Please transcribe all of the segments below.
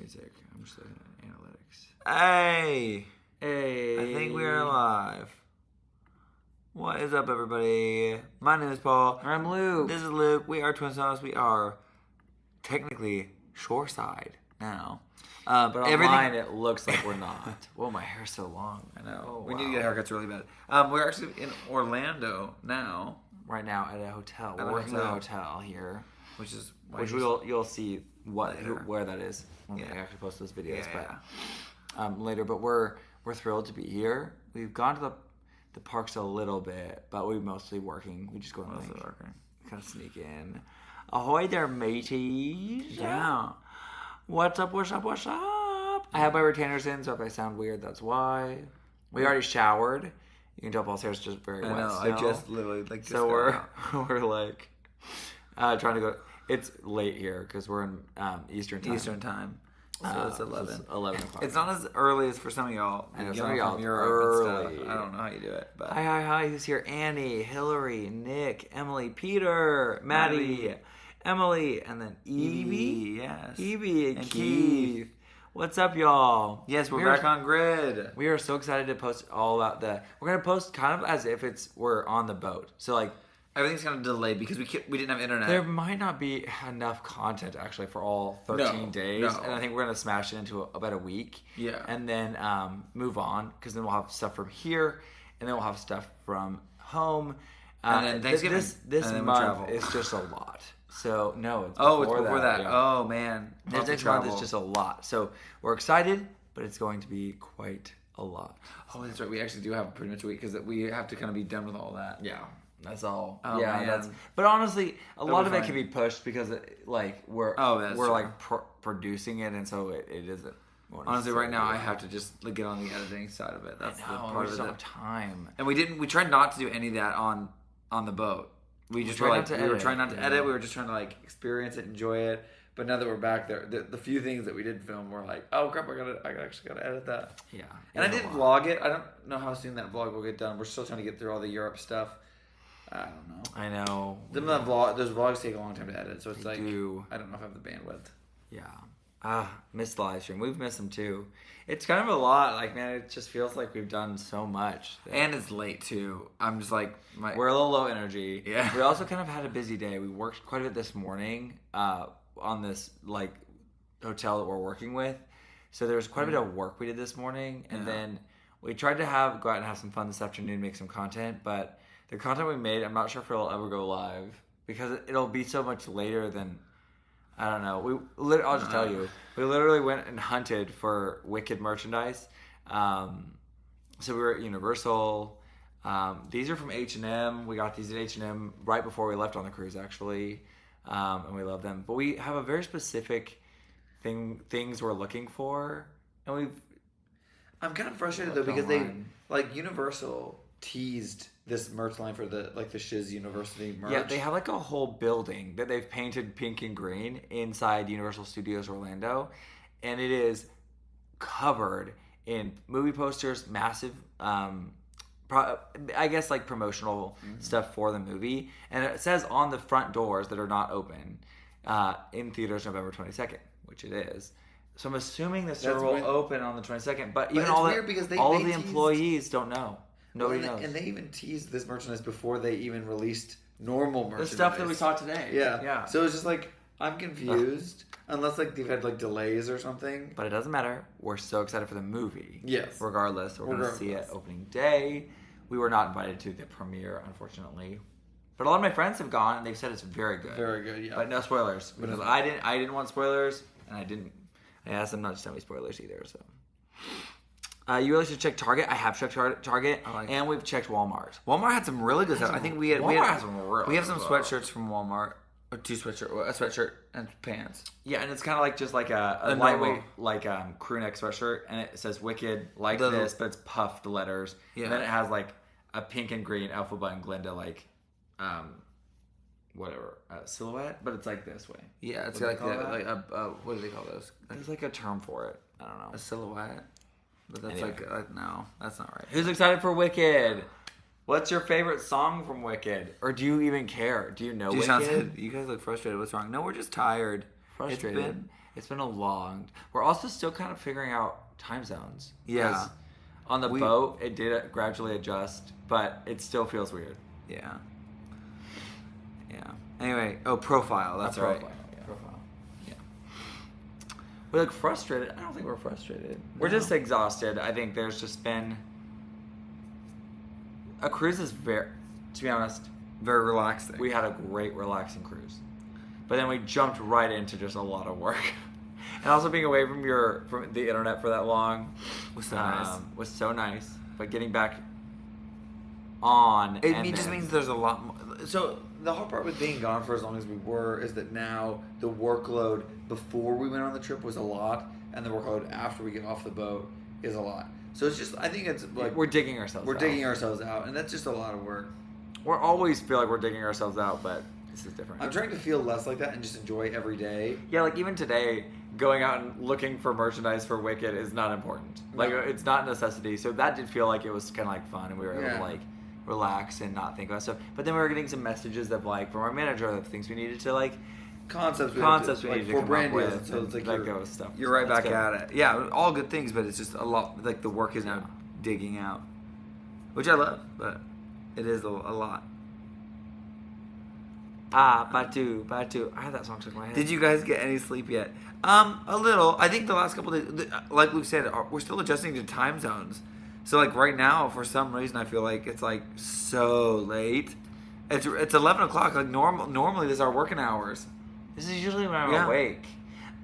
music. I'm just looking at analytics. Hey! Hey! I think we're live. What is up, everybody? My name is Paul. I'm Luke. This is Luke. We are Twin Sauce. We are technically shoreside now. But online it looks like we're not. Whoa, my hair's so long. I know. Oh, we wow. need to get haircuts really bad. We're actually in Orlando now. Right now at a hotel. We're working at a hotel here. Which you'll see where that is when we actually post those videos. Later. But we're thrilled to be here. We've gone to the parks a little bit, but we're mostly working. We just go and kind of sneak in. Ahoy there, mateys! Yeah. What's up? What's up? What's up? I have my retainers in, so if I sound weird, that's why. We already showered. You can tell Paul's hair's just very wet. I just literally so we're like trying to go. It's late here because we're in Eastern time. So it's 11. It's 11 o'clock. It's not as early as for some of y'all. I know Some of y'all from Europe early. and stuff. I don't know how you do it. But Hi. Who's here? Annie, Hillary, Nick, Emily, Peter, Maddie, Emily, and then Evie. Yes. Evie and Keith. What's up, y'all? Yes, we're back on grid. We are so excited to post all about we're going to post kind of as if we're on the boat. So, like, everything's kind of delayed because we didn't have internet. There might not be enough content actually for all 13 days, and I think we're gonna smash it into about a week. Yeah, and then move on because then we'll have stuff from here, and then we'll have stuff from home. And then Thanksgiving. This month is just a lot. So no, it's before that. Yeah. Oh man, this next month is just a lot. So we're excited, but it's going to be quite a lot. Oh, that's right. We actually do have pretty much a week because we have to kind of be done with all that. Yeah. That's all. Oh, yeah, man. But honestly, a lot of it fine. can be pushed because we're true. like producing it, and so it isn't. Honestly, right now I have to just get on the editing side of it. That's the part of it. We don't have time, and we tried not to do any of that on the boat. We just were trying not to edit. We were just trying to experience it, enjoy it. But now that we're back there, the few things that we did film were like, oh crap, I actually gotta edit that. Yeah, and I did vlog it. I don't know how soon that vlog will get done. We're still trying to get through all the Europe stuff. I don't know. I know. Those vlogs take a long time to edit, so it's I don't know if I have the bandwidth. Yeah. Missed the live stream. We've missed them too. It's kind of a lot. Like, man, it just feels like we've done so much. And it's late too. I'm just we're a little low energy. Yeah. We also kind of had a busy day. We worked quite a bit this morning on this hotel that we're working with. So there was quite a bit of work we did this morning, and then we tried to go out and have some fun this afternoon, make some content, but the content we made, I'm not sure if it'll ever go live because it'll be so much later than, I don't know. I'll just tell you, we literally went and hunted for Wicked merchandise. So we were at Universal. These are from H&M. We got these at H&M right before we left on the cruise, actually, and we love them. But we have a very specific things we're looking for, and I'm kind of frustrated though because Universal teased this merch line for the Shiz University merch. Yeah, they have a whole building that they've painted pink and green inside Universal Studios Orlando, and it is covered in movie posters, massive, I guess promotional stuff for the movie, and it says on the front doors that are not open in theaters November 22nd, which it is. So I'm assuming the store will open on the 22nd, but even all of the employees don't know. Nobody knows. And they even teased this merchandise before they even released normal merchandise. The stuff that we saw today. Yeah. So it's just I'm confused. Unless they've had delays or something. But it doesn't matter. We're so excited for the movie. Yes. Regardless. We're going to see it opening day. We were not invited to the premiere, unfortunately. But a lot of my friends have gone and they've said it's very good. Very good, yeah. But no spoilers. Because I didn't want spoilers, and I asked them not to send me spoilers either, so. You really should check Target. I have checked Target, and we've checked Walmart. Walmart had some really good stuff. I think Walmart has some really. We have some sweatshirts from Walmart, or a sweatshirt and pants. Yeah, and it's kind of just a lightweight crew neck sweatshirt, and it says Wicked this, but it's puffed letters. Yeah. And then it has a pink and green Alpha Button Glinda silhouette, but it's this way. Yeah, it's what do they call those? There's a term for it. I don't know. A silhouette. But that's no, that's not right. Who's excited for Wicked? What's your favorite song from Wicked? Or do you even care? Do you know Wicked? You guys look frustrated. What's wrong? No, we're just tired. frustrated. It's been a long. We're also still kind of figuring out time zones. Yeah. On the boat, it did gradually adjust, but it still feels weird. Yeah. Anyway, profile. That's right. Yeah. Profile. Yeah. We're like frustrated. I don't think we're frustrated. We're just exhausted. I think there's just been a cruise is to be honest, very relaxing. We had a great relaxing cruise, but then we jumped right into just a lot of work. And also being away from the internet for that long was so nice. But getting back on, it just means there's a lot more. So the hard part with being gone for as long as we were is that now the workload before we went on the trip was a lot, and the workload after we get off the boat is a lot. So it's just, I think it's like we're digging ourselves out, and that's just a lot of work. We always feel like we're digging ourselves out, but this is different. I'm trying to feel less like that and just enjoy every day. Yeah, like even today, going out and looking for merchandise for Wicked is not important. Like it's not a necessity. So that did feel like it was kind of like fun, and we were able to like relax and not think about stuff. But then we were getting some messages of like from our manager of things we needed to like concepts we needed to come up with. So it's like let go of stuff. You're right back at it. Yeah, all good things, but it's just a lot. Like the work is now digging out, which I love, but it is a lot. Batu. I had that song stuck in my head. Did you guys get any sleep yet? A little. I think the last couple of days, like Luke said, we're still adjusting to time zones. So like right now, for some reason, I feel like it's like so late. It's 11 o'clock. Like normally, this is our working hours. This is usually when I'm awake.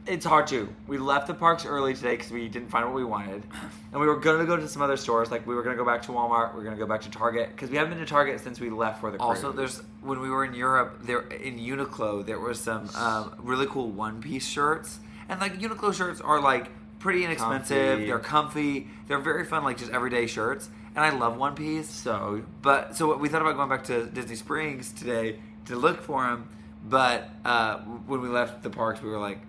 It's hard to. We left the parks early today because we didn't find what we wanted. And we were going to go to some other stores. Like, we were going to go back to Walmart. We were going to go back to Target. Because we haven't been to Target since we left for the cruise. Also, when we were in Europe, in Uniqlo, there were some really cool one-piece shirts. And, like, Uniqlo shirts are, like, pretty inexpensive. They're comfy. They're very fun, like, just everyday shirts. And I love One Piece. So we thought about going back to Disney Springs today to look for them. But when we left the parks, we were like,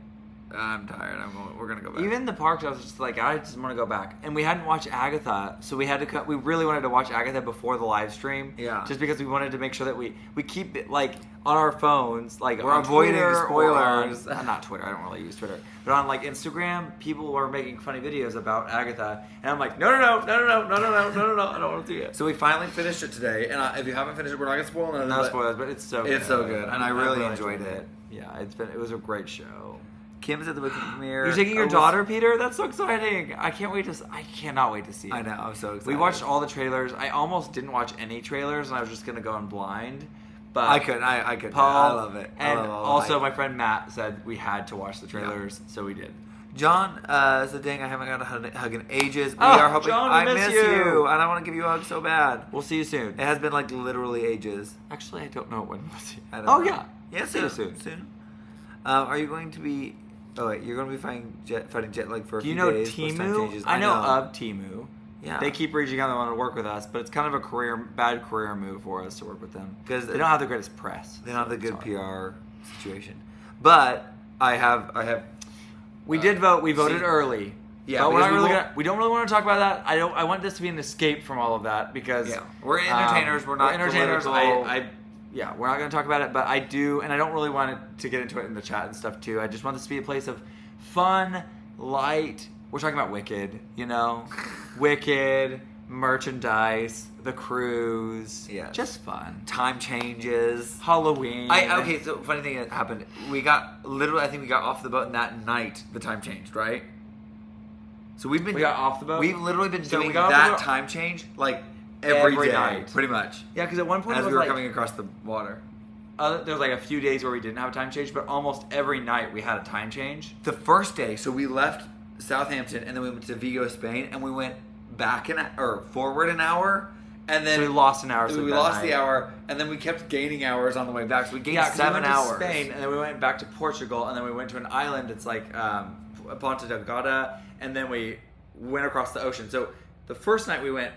I'm tired. We're gonna go back. Even the parks, I was just like, I just want to go back. And we hadn't watched Agatha, so we had to cut. We really wanted to watch Agatha before the live stream. Yeah. Just because we wanted to make sure that we keep it like on our phones, like we're on avoiding Twitter spoilers. Not Twitter. I don't really use Twitter, but on like Instagram, people were making funny videos about Agatha, and I'm like, no, I don't want to see it. So we finally finished it today, and if you haven't finished it, we're not gonna spoil it. No spoilers, but it's so good, and I really enjoyed it. Yeah, it was a great show. Kim's at the Wicked premiere. You're taking your daughter, Peter? That's so exciting! I cannot wait to see it. I know, I'm so excited. We watched all the trailers. I almost didn't watch any trailers, and I was just gonna go in blind. But I couldn't. Paul, I love it. And also, my friend Matt said we had to watch the trailers, so we did. John said, "Dang, I haven't got a hug in ages. We are hoping. John, I miss you, and I want to give you a hug so bad. We'll see you soon. It has been like literally ages. Actually, I don't know when we'll see. Yeah, see you soon. Are you going to be? Oh wait, you're going to be fighting jet lag for a few days. Do you know Temu? I know of Temu. Yeah. They keep reaching out. They want to work with us, but it's kind of a bad career move for us to work with them because they don't have the greatest press. They don't have the good PR situation. But I have. We did vote. We voted early. Yeah, but we don't really want to talk about that. I want this to be an escape from all of that because we're entertainers. We're not entertainers. Political. We're not going to talk about it, but I do, and I don't really want to get into it in the chat and stuff too. I just want this to be a place of fun, light. We're talking about Wicked, Wicked, merchandise, the cruise, just fun. Time changes, Halloween. So funny thing that happened. I think we got off the boat, and that night the time changed, right? So we got off the boat. We've literally been doing that time change like every day, night, pretty much. Yeah, because at one point as we were coming across the water, there was like a few days where we didn't have a time change, but almost every night we had a time change. The first day, so we left Southampton and then we went to Vigo, Spain, and we went back forward an hour, and then we lost an hour. We lost the hour, and then we kept gaining hours on the way back. So we gained 7 hours. To Spain, and then we went back to Portugal, and then we went to an island. It's like Ponta Delgada, and then we went across the ocean. So the first night we went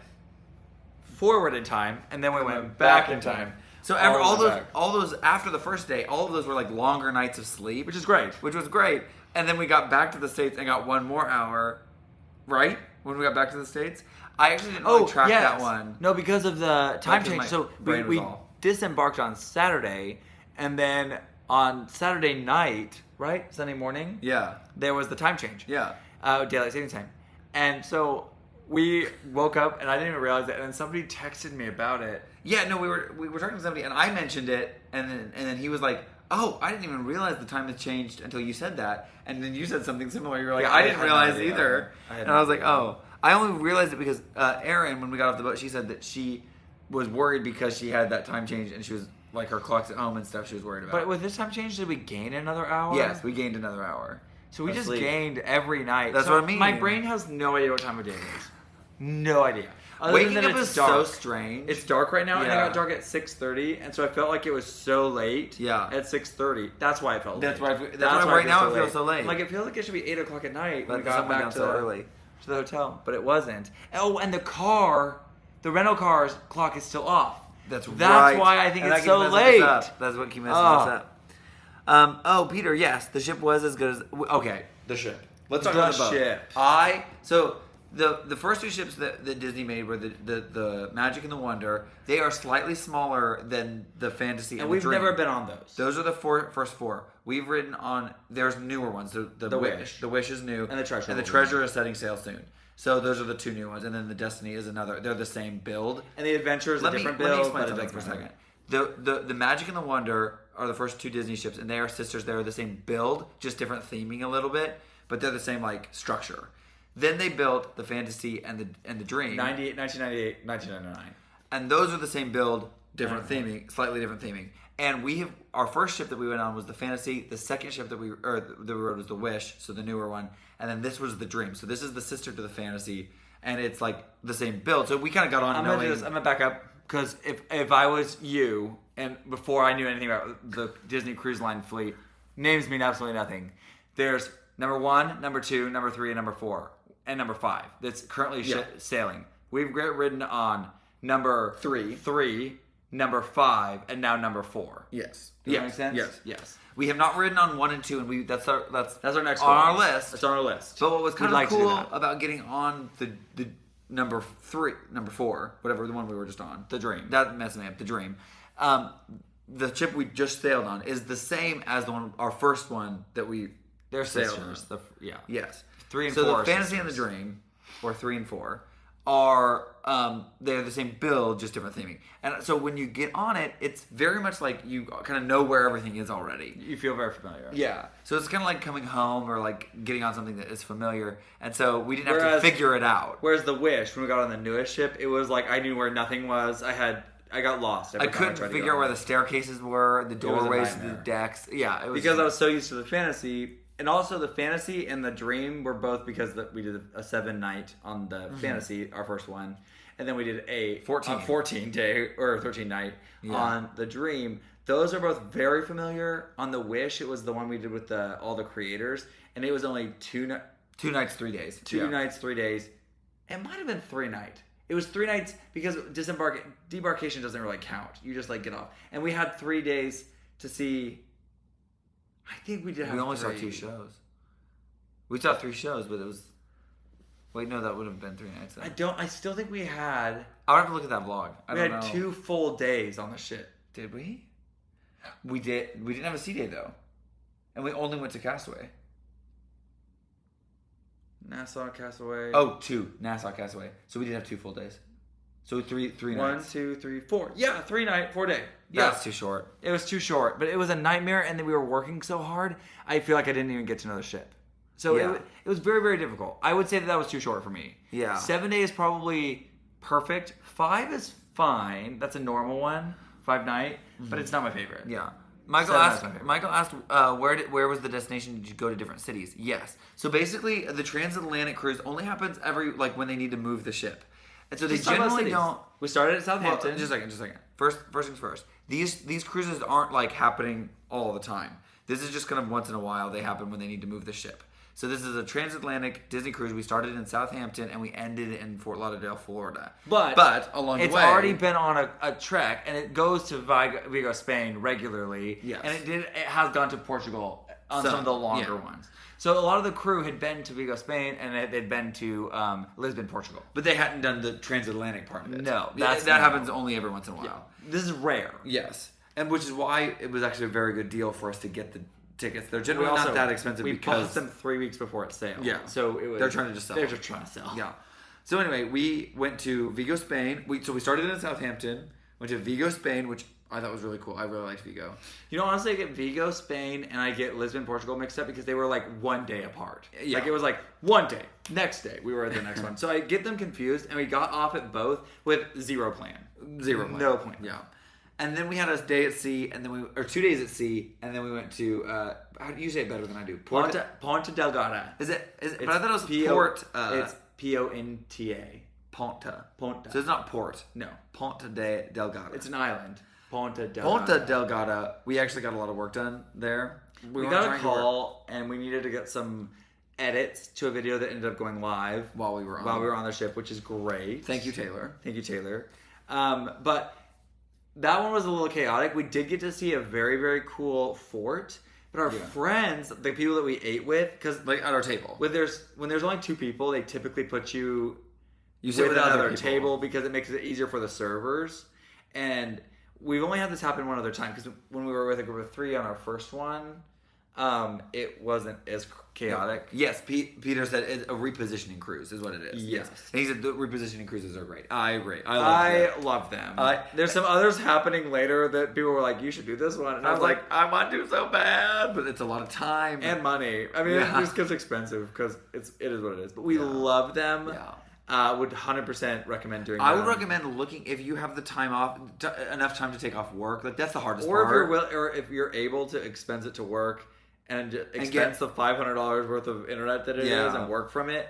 forward in time, and then we went back in time. So all those after the first day, all of those were like longer nights of sleep, which was great. And then we got back to the States and got 1 more hour, right? When we got back to the States, I actually didn't really track that one. No, because of the time change. So we disembarked on Saturday, and then on Saturday night, right? Sunday morning, Yeah. there was the time change. Yeah. Daylight savings time. And so we woke up, and I didn't even realize it. And then somebody texted me about it. Yeah, no, we were talking to somebody, and I mentioned it, and then he was like, "Oh, I didn't even realize the time had changed until you said that." And then you said something similar. You were like, Yeah, "I I didn't had no realize idea. either." And I was like, "Oh." I only realized it because Erin, when we got off the boat, she said that she was worried because she had that time change, and she was like, her clock's at home and stuff. She was worried about. But with this time change, did we gain another hour? Yes, we gained another hour. So we just Sleep. gained every night. That's So what I mean. My brain has no idea what time of day it is. No idea. Other Waking than up it's is dark. so strange. It's dark right now, and it Yeah. got dark at 6:30, and so I felt like it was so late. Yeah. At 6:30, that's why I felt. That's late. why. That's why right now it feels so late. Like it feels like it should be 8 o'clock at night when we But got someone back down to so early. the hotel, but it wasn't. Oh, and the rental car's clock is still off. That's why I think And it's that so keeps messing late. us up. That's what keeps messing us up. Peter, yes, the ship was as good as. Okay, the ship. Let's talk The about the boat. ship. So the first two ships that Disney made were the Magic and the Wonder. They are slightly smaller than the Fantasy and And the we've Dream. never been on those. Those are the first four. We've ridden on. There's newer ones. The Wish. Wish. The Wish is new, And the Treasure And the will be Treasure is setting sail soon. So those are the two new ones, and then the Destiny is another. They're the same build. And the Adventure is a different build. Let me explain but it something for a doesn't second. matter. The Magic and the Wonder are the first two Disney ships, and they are sisters. They're the same build, just different theming a little bit, but they're the same like structure. Then they built the Fantasy and the Dream, 1998, 1999. and those are the same build, different theming, slightly different theming. And our first ship that we went on was the Fantasy. The second ship that we rode was the Wish, so the newer one, and then this was the Dream. So this is the sister to the Fantasy, and it's like the same build. So we kind of got on. I'm gonna back up because if I was you and before I knew anything about the Disney Cruise Line fleet, names mean absolutely nothing. There's number 1, number 2, number 3, and number 4, and number 5 that's currently sailing. We've ridden on number 3, number 5, and now number 4. Yes. Does that make sense? Yes. We have not ridden on 1 and 2, and that's our next on our list. It's on our list. But what was kind We'd of like to do cool that. about getting on the number 4, whatever the one we were just on, The Dream. That messed me up. The Dream. The ship we just sailed on is the same as the one, our first one that we They're sailed sisters. on. Yeah. Yes. 3 and so 4 the are Fantasy and the sisters. Dream, or 3 and 4, are they're the same build, just different theming. And so when you get on it, it's very much like you kind of know where everything is already. You feel very familiar. Yeah. So it's kind of like coming home or like getting on something that is familiar. And so we didn't have to Whereas- figure it out. Whereas the Wish, when we got on the newest ship, it was like I knew where nothing was. I got lost. I couldn't figure out where the staircases were, the was a doorways to the nightmare. decks. Yeah, it was because I was so used to the Fantasy, and also the Fantasy and the Dream were both because we did a 7-night on the Fantasy, our first one, and then we did a 14 day or 13 night on the Dream. Those are both very familiar. On the Wish, it was the one we did with all the creators, and it was only 2 nights, 3 days. 2 nights, 3 days. It might have been 3 nights. It was 3 nights because debarkation doesn't really count. You just like get off. And we had 3 days to see. I think we did have We only 3. saw 2 shows. We saw 3 shows, but it was. Wait, no, that would have been 3 nights. Then. I still think we had. I would have to look at that vlog. We had 2 full days on the ship. Did we? We did. We didn't have a sea day though, and we only went to Castaway. Nassau, Castaway. Oh, 2 Nassau Castaway. So we did have 2 full days. So 3 1, nights. 2, 3, 4. Yeah, 3 night, 4 day. Yeah. That's too short. It was too short, but it was a nightmare, and then we were working so hard. I feel like I didn't even get to know the ship. So it was very, very difficult. I would say that was too short for me. Yeah. 7 days probably perfect. 5 is fine. That's a normal one. 5 night, but it's not my favorite. Yeah. Michael 7 asked. is my favorite. Michael asked, where was the destination? Did you go to different cities? Yes. So basically, the transatlantic cruise only happens when they need to move the ship, and so they Just talk about generally cities. don't. We started at Well, Southampton. just a second. First things first. These cruises aren't like happening all the time. This is just kind of once in a while. They happen when they need to move the ship. So this is a transatlantic Disney cruise. We started in Southampton and we ended in Fort Lauderdale, Florida. But along the way, it's already been on a trek, and it goes to Vigo, Spain regularly. Yes. And it has gone to Portugal on some of the longer yeah. ones. So a lot of the crew had been to Vigo, Spain, and they'd been to Lisbon, Portugal. But they hadn't done the transatlantic part of it. No, that that's happens only every once in a while. This is rare. Yes. And which is why it was actually a very good deal for us to get the tickets. They're generally not that expensive because... We bought them 3 weeks before it sailed. Yeah. So it was... They're trying to just sell. They're just trying to sell. Yeah. So anyway, we went to Vigo, Spain. So we started in Southampton, went to Vigo, Spain, which I thought was really cool. I really liked Vigo. You know, honestly, I get Vigo, Spain, and I get Lisbon, Portugal mixed up because they were like 1 day apart. Yeah. Like it was like 1 day, next day we were at the next one. So I get them confused, and we got off at both with zero plan. No plan. Yeah. And then we had a day at sea, and then 2 days at sea, and then we went to how do you say it better than I do? Ponta Delgada. Is it? But I thought it was Port. It's Ponta. Ponta. So it's not port. No. Ponta Delgada. It's an island. Ponta Delgada. Ponta Delgada. We actually got a lot of work done there. We got a call, and we needed to get some edits to a video that ended up going live while we were on the ship, which is great. Thank you, Taylor. But that one was a little chaotic. We did get to see a very, very cool fort. But our friends, the people that we ate with, because like at our table, when there's only 2 people, they typically put you sit with another people. table because it makes it easier for the servers. And we've only had this happen one other time because when we were with a group of 3 on our first one, it wasn't as chaotic. Yes, Peter said it's a repositioning cruise is what it is. Yes. And he said the repositioning cruises are great. I agree. I love them. There's some others happening later that people were like, you should do this one. And I was like, I want to so bad, but it's a lot of time. And money. I mean, it just gets expensive because it is what it is. But we love them. Yeah. Would 100% recommend doing that. I would recommend looking if you have the time off, enough time to take off work. Like that's the hardest part. Or if you're able to expense it to work and expense the $500 worth of internet that it is and work from it.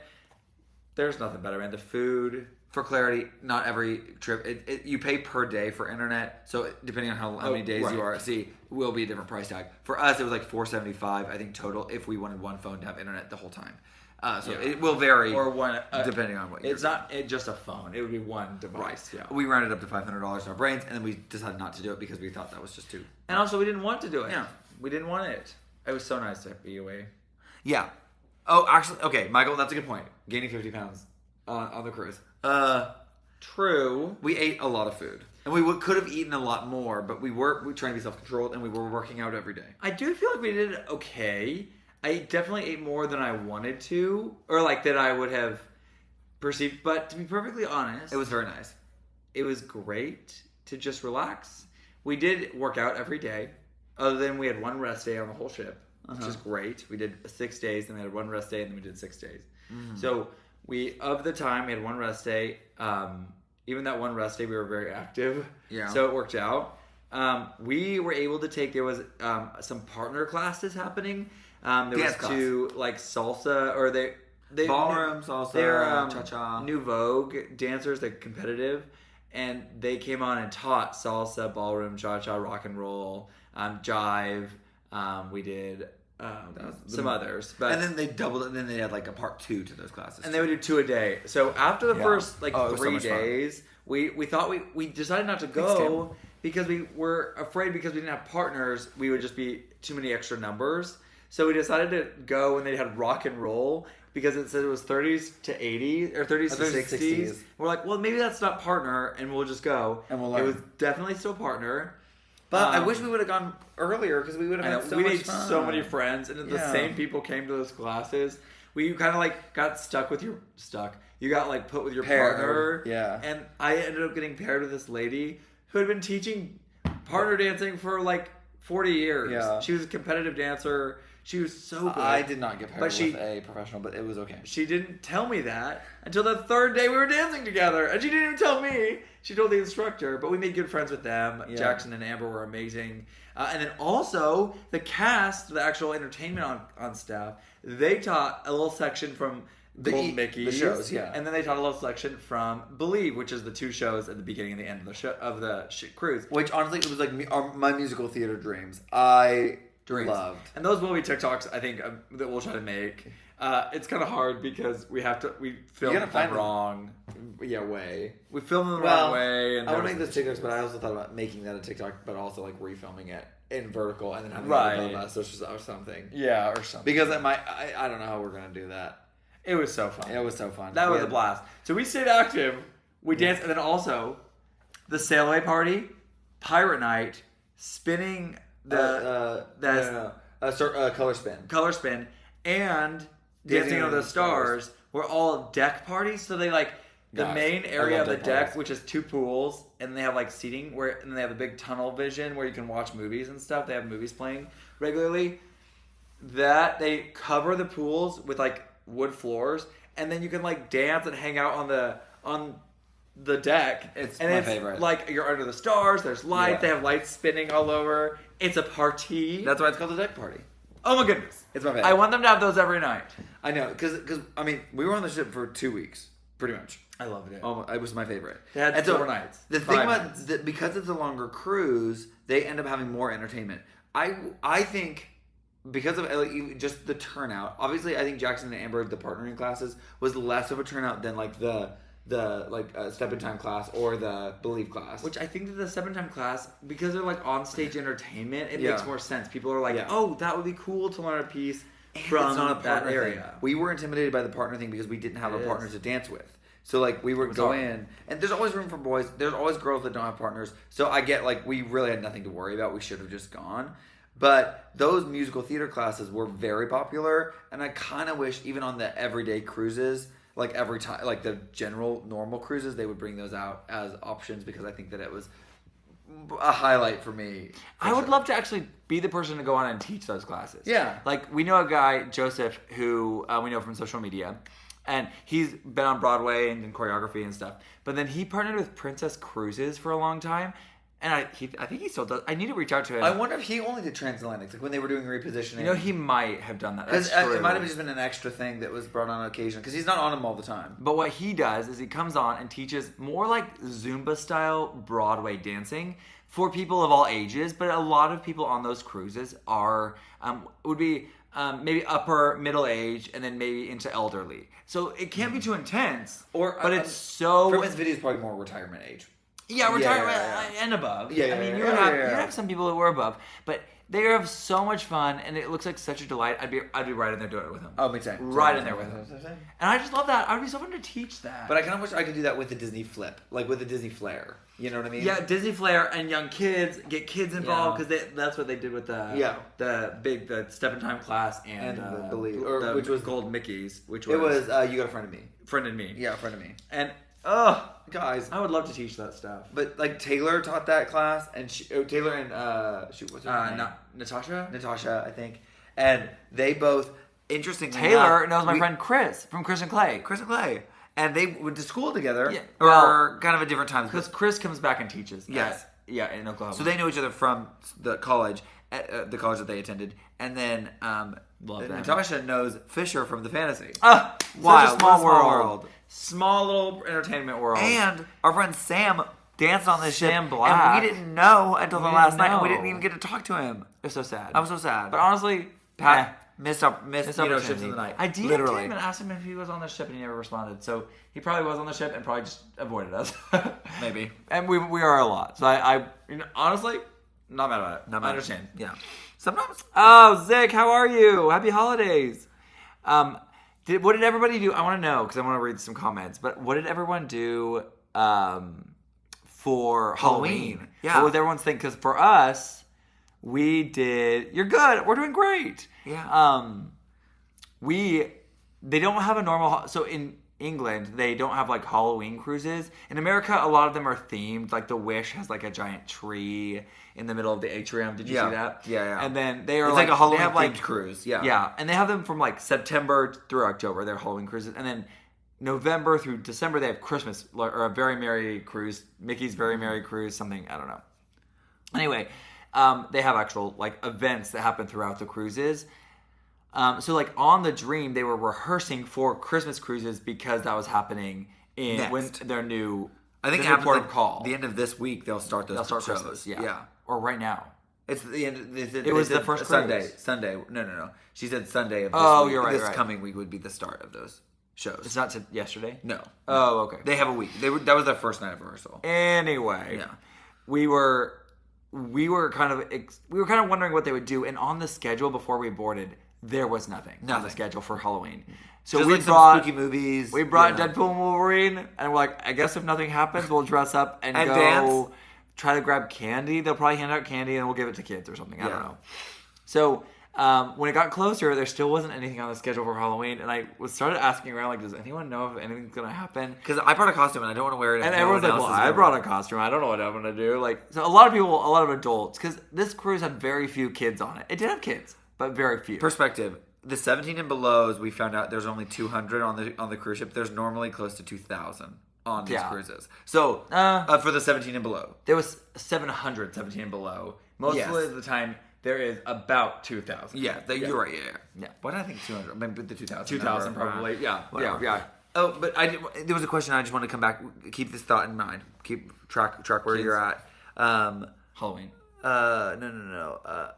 There's nothing better, man. The food. For clarity, not every trip. You pay per day for internet. So depending on how many days you are at sea, will be a different price tag. For us, it was like $475, I think total, if we wanted one phone to have internet the whole time. It will vary, or one depending on what. It's not just a phone; it would be one device. Right. Yeah. We rounded up to $500 in our brains, and then we decided not to do it because we thought that was just too. And also, we didn't want to do it. Yeah, we didn't want it. It was so nice to be away. Yeah. Oh, actually, okay, Michael, that's a good point. Gaining 50 pounds on the cruise. True. We ate a lot of food, and we could have eaten a lot more, but we were trying to be self-controlled, and we were working out every day. I do feel like we did okay. I definitely ate more than I wanted to, or like that I would have perceived. But to be perfectly honest, it was very nice. It was great to just relax. We did work out every day, other than we had one rest day on the whole ship, which is great. We did 6 days, then we had one rest day, and then we did 6 days. Mm-hmm. So we had one rest day. Even that one rest day, we were very active. Yeah. So it worked out. We were able to take. There was some partner classes happening. There was two like salsa or they ballroom salsa. They're cha-cha. New Vogue dancers, they're competitive, and they came on and taught salsa, ballroom, cha-cha, rock and roll, jive. We did some others, but and then they doubled it. And then they had like a part 2 to those classes, and they would do 2 a day. So after the first 3 days, we thought we decided not to go because we were afraid because we didn't have partners. We would just be too many extra numbers. So we decided to go when they had rock and roll because it said it was 30s to 80s or 30s to 60s. We're like, well, maybe that's not partner, and we'll just go. And we'll learn. It was definitely still partner. But I wish we would have gone earlier because we would have had so much fun. We made so many friends, and the same people came to those classes. We kind of like got stuck with your You got like put with your partner. Yeah. And I ended up getting paired with this lady who had been teaching partner dancing for like 40 years. Yeah. She was a competitive dancer. She was so good. I did not get paired with a professional, but it was okay. She didn't tell me that until the 3rd day we were dancing together. And she didn't even tell me. She told the instructor. But we made good friends with them. Yeah. Jackson and Amber were amazing. And then also, the cast, the actual entertainment on staff, they taught a little section from Gold Mickey's. The shows, yeah. And then they taught a little section from Believe, which is the 2 shows at the beginning and the end of the show, of the cruise. Which, honestly, it was like my musical theater dreams. I loved. And those will be TikToks, I think, that we'll try to make. It's kind of hard because we film them the wrong way. We film them the wrong way. And I would make those TikToks, but I also thought about making that a TikTok, but also like refilming it in vertical and then having it above us or something. Yeah, or something. Because I don't know how we're going to do that. It was so fun. It was so fun. That was a blast. So we stayed active. We danced, and then also the sail away party, pirate night, spinning color spin, and Dancing Under the Stars were all deck parties. So they like the main area of the deck, which is 2 pools, and they have like seating and they have a big tunnel vision where you can watch movies and stuff. They have movies playing regularly. That they cover the pools with like wood floors, and then you can like dance and hang out on the deck. It's my favorite. Like you're under the stars. There's lights. Yeah. They have lights spinning all over. It's a party. That's why it's called a deck party. Oh my goodness, it's my favorite. I want them to have those every night. I know, because I mean, we were on the ship for 2 weeks, pretty much. I loved it. Oh, it was my favorite. They had 4 nights. The thing about because it's a longer cruise, they end up having more entertainment. I think because of just the turnout. Obviously, I think Jackson and Amber, the partnering classes, was less of a turnout than like the Step in Time class or the Believe class. Which I think that the Step in Time class, because they're like on stage entertainment, it makes more sense. People are like, oh, that would be cool to learn a piece from it's not a that area. Thing. We were intimidated by the partner thing because we didn't have a partner to dance with. So like we would go in, and there's always room for boys. There's always girls that don't have partners. So I get like we really had nothing to worry about. We should have just gone. But those musical theater classes were very popular, and I kind of wish even on the everyday cruises, like every time, like the general normal cruises, they would bring those out as options because I think that it was a highlight for me. I would love to actually be the person to go on and teach those classes. Yeah. Like we know a guy, Joseph, who we know from social media. And he's been on Broadway and in choreography and stuff. But then he partnered with Princess Cruises for a long time. And I think he still does. I need to reach out to him. I wonder if he only did Transatlantic, like when they were doing repositioning. You know, he might have done that. Because it might have just been an extra thing that was brought on occasion. Because he's not on them all the time. But what he does is he comes on and teaches more like Zumba-style Broadway dancing for people of all ages. But a lot of people on those cruises would be maybe upper middle age and then maybe into elderly. So it can't be too intense. But it's so... From his video, is probably more retirement age. Yeah, retirement and above. Yeah, I mean, you have some people who are above, but they have so much fun, and it looks like such a delight. I'd be right in there doing it with him. Oh, me too. Right in there with him. And I just love that. I'd be so fun to teach that. But I kind of wish I could do that with the Disney flip, like with the Disney flair. You know what I mean? Yeah, Disney flair and young kids, get kids involved because that's what they did with the Step in Time class and the Believe, which was Gold Mickey's. You Got a Friend of Me. Friend of Me. Yeah, Friend of Me. And guys, I would love to teach that stuff. But like Taylor taught that class, and Taylor and what's her name? Natasha, I think, and they both interestingly Taylor knows my friend Chris from Chris and Clay. And they went to school together, or kind of at different times. Because Chris comes back and teaches. Yes, in Oklahoma. So they know each other from the college, the college that they attended, and then Natasha knows Fisher from the Fantasy. Such a small world. Small little entertainment world. And our friend Sam danced on this ship, Black. and we didn't know until the last night, and we didn't even get to talk to him. It was so sad. I was so sad. But honestly, missed ships of the night. I DM'd him and asked him if he was on the ship, and he never responded. So he probably was on the ship and probably just avoided us. Maybe. And we are a lot. So I honestly, not mad about it. I understand. Yeah. Sometimes. Oh, Zick, how are you? Happy holidays. What did everybody do? I want to know because I want to read some comments. But what did everyone do for Halloween? Yeah. What did everyone think? Because for us, we did. You're good. We're doing great. Yeah. They don't have a normal. So in England, they don't have like Halloween cruises. In America, a lot of them are themed. Like the Wish has like a giant tree in the middle of the atrium. Did you see that? Yeah. And then they are it's like a Halloween themed cruise. Yeah. And they have them from like September through October. They're Halloween cruises. And then November through December, they have Christmas or a Very Merry Cruise. Mickey's Very Merry Cruise, something, I don't know. Anyway, they have actual like events that happen throughout the cruises. So like on the Dream, they were rehearsing for Christmas cruises because that was happening when their new. I think after the end of this week, they'll start those shows. Christmas, yeah. Or right now. It's the end. It was the first Sunday. No. She said Sunday of this week. You're right. This coming week would be the start of those shows. It's not yesterday? No. Oh, okay. They have a week. That was their first night of rehearsal. Anyway, we were kind of wondering what they would do, and on the schedule before we boarded, there was nothing on the schedule for Halloween. So we brought some spooky movies. We brought Deadpool and Wolverine, and we're like, I guess if nothing happens, we'll dress up and go dance. try to grab candy. They'll probably hand out candy and we'll give it to kids or something. I don't know. So when it got closer, there still wasn't anything on the schedule for Halloween, and I started asking around, like, does anyone know if anything's gonna happen? Because I brought a costume and I don't want to wear it. And everyone's like, well, I brought a costume. I don't know what I'm gonna do. Like, so a lot of adults, because this cruise had very few kids on it. It did have kids, but very few. Perspective. The 17 and belows, we found out there's only 200 on the cruise ship. There's normally close to 2,000 on these cruises. So for the 17 and below, there was 700 17 and below. Most of the time, there is about 2,000. Yeah, you're right. Yeah. Why did I think 200? Maybe the 2,000. 2,000 probably. Yeah. Oh, but there was a question. I just want to come back. Keep this thought in mind. Keep track where you're at. Halloween. No.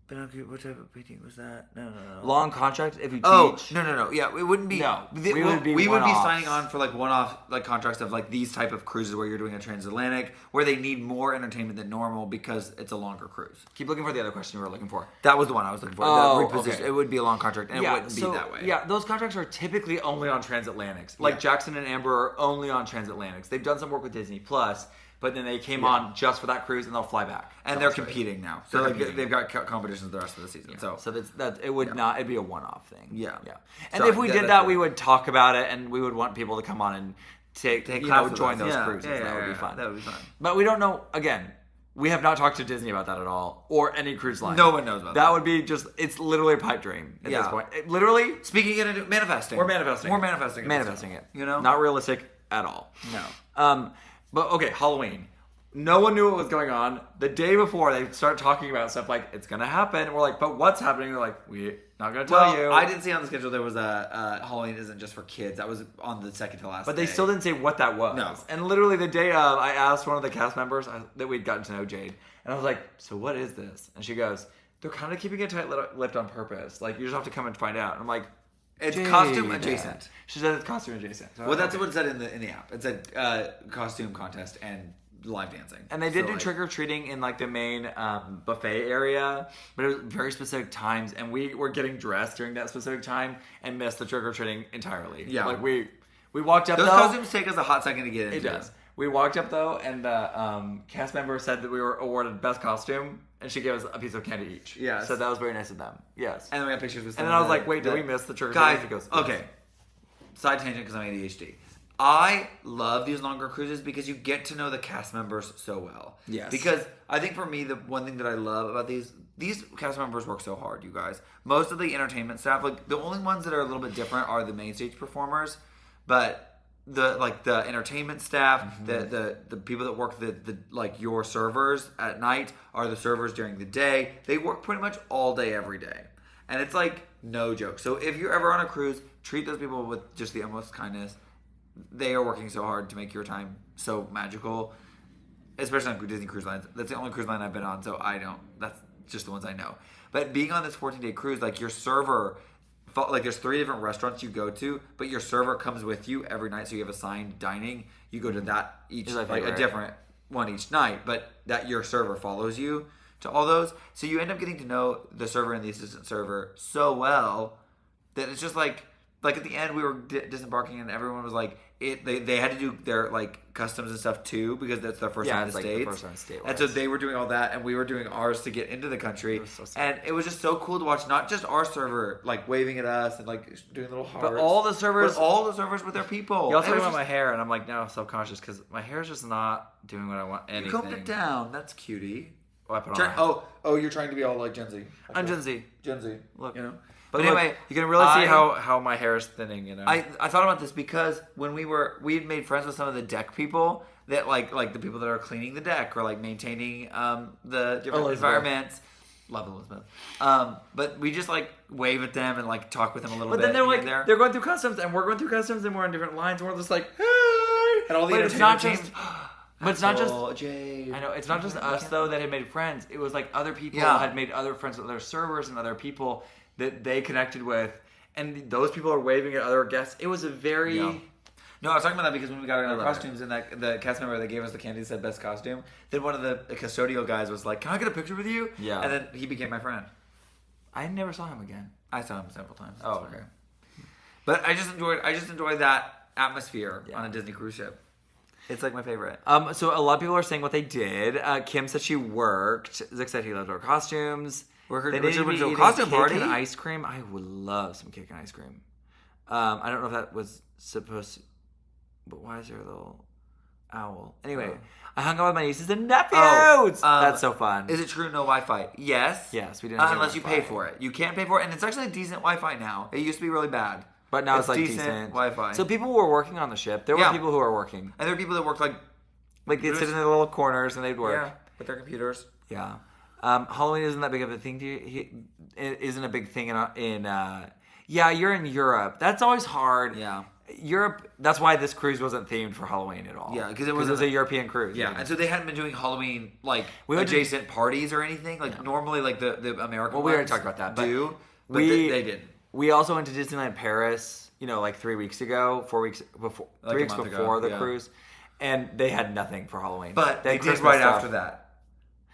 What type of painting was that? No. Long contract if you teach. Oh, no. Yeah, it wouldn't be. No, we would be signing on for like one-off like contracts of like these type of cruises where you're doing a transatlantic where they need more entertainment than normal because it's a longer cruise. Keep looking for the other question you were looking for. That was the one I was looking for. Oh, okay. It would be a long contract and it wouldn't be that way. Yeah, those contracts are typically only on transatlantics. Like Jackson and Amber are only on transatlantics. They've done some work with Disney Plus. But then they came on just for that cruise, and they'll fly back. And they're competing now, so they've got competitions the rest of the season. Yeah. So that it would not. It'd be a one-off thing. Yeah. And if we did that, we would talk about it, and we would want people to come on and join those cruises. That would be fun. That would be fun. But we don't know. Again, we have not talked to Disney about that at all, or any cruise line. No one knows about that. That would be just. It's literally a pipe dream at this point. Literally speaking into manifesting. We're manifesting. We're manifesting. Manifesting it. You know, not realistic at all. No. But okay, Halloween. No one knew what was going on. The day before, they start talking about stuff like, it's going to happen. We're like, but what's happening? They're like, we're not going to tell you. I didn't see on the schedule there was Halloween isn't just for kids. That was on the second to last But they still didn't say what that was. No. And literally the day of, I asked one of the cast members that we'd gotten to know, Jade. And I was like, so what is this? And she goes, they're kind of keeping it tight-lipped on purpose. Like, you just have to come and find out. And I'm like, it's costume adjacent. She said it's costume adjacent. So that's what it said in the app. It said costume contest and live dancing. And they did do trick-or-treating in like the main buffet area, but it was very specific times, and we were getting dressed during that specific time and missed the trick-or-treating entirely. Yeah. Like we walked up. Those costumes take us a hot second to get into. It does. We walked up though, and the cast member said that we were awarded best costume, and she gave us a piece of candy each. Yes. So that was very nice of them. Yes. And then we got pictures with. And then I was like, wait, did we miss the trick-or-treating? Guys, Goes, okay. Side tangent because I'm ADHD. I love these longer cruises because you get to know the cast members so well. Yes. Because I think for me, the one thing that I love about these cast members work so hard, you guys. Most of the entertainment staff, like the only ones that are a little bit different are the main stage performers, but the entertainment staff, the people that work the like your servers at night are the servers during the day. They work pretty much all day every day. And it's like no joke. So if you're ever on a cruise, treat those people with just the utmost kindness. They are working so hard to make your time so magical, especially on Disney cruise lines. That's the only cruise line I've been on, so I don't. That's just the ones I know. But being on this 14-day cruise, like your server, like there's 3 different restaurants you go to, but your server comes with you every night, so you have assigned dining. You go to that each, like a different one each night, but that your server follows you to all those. So you end up getting to know the server and the assistant server so well that it's just like at the end we were disembarking and everyone was like, they had to do their like customs and stuff too because that's their first time in the States. The first time in the States. And so they were doing all that and we were doing ours to get into the country. And it was just so cool to watch not just our server like waving at us and like doing little hearts. But all the servers with their people. You also talking about my hair and I'm like, no, self-conscious because my hair is just not doing what I want. Anything. You combed it down. That's cutie. Oh, I put on. You're trying to be all like Gen Z. I'm Gen Z. Gen Z. Look, you know. But anyway, you can really see how my hair is thinning, you know. I thought about this because when we had made friends with some of the deck people that like the people that are cleaning the deck or like maintaining the different environments. Love Elizabeth. But we just like wave at them and like talk with them a little bit. But then they're like they're going through customs and we're going through customs and we're on different lines and we're just like, hey! And all the entertainment teams. But it's not just Jade. I know it's not just us though that had made friends. It was like other people had made other friends with other servers and other people that they connected with, and those people are waving at other guests. It was a very No, I was talking about that because when we got our costumes and that the cast member that gave us the candy said best costume, then one of the custodial guys was like, "Can I get a picture with you?" Yeah, and then he became my friend. I never saw him again. I saw him several times. Oh, okay. But I just enjoyed that atmosphere on a Disney cruise ship. It's like my favorite. So a lot of people are saying what they did. Kim said she worked. Zach said he loved our costumes. They did a costume party. Cake and ice cream. I would love some cake and ice cream. I don't know if that was supposed to, but why is there a little owl? Anyway, I hung out with my nieces and nephews. That's so fun. Is it true no Wi-Fi? Yes. Yes, we didn't. Unless you pay for it. You can't pay for it, and it's actually decent Wi-Fi now. It used to be really bad. But now it's like decent Wi-Fi. So people were working on the ship. There were people who were working. And there were people that worked like they'd sit in their little corners and they'd work. Yeah, with their computers. Yeah. Halloween isn't that big of a thing to you. It isn't a big thing in yeah, you're in Europe. That's always hard. Yeah. Europe, that's why this cruise wasn't themed for Halloween at all. Yeah, because it was a European cruise. Yeah, and so they hadn't been doing Halloween like adjacent parties or anything. Like normally like the American we already talked about that. But they didn't. We also went to Disneyland Paris, like 3 weeks ago, 4 weeks before, like 3 weeks before the cruise, and they had nothing for Halloween. But they did right after that.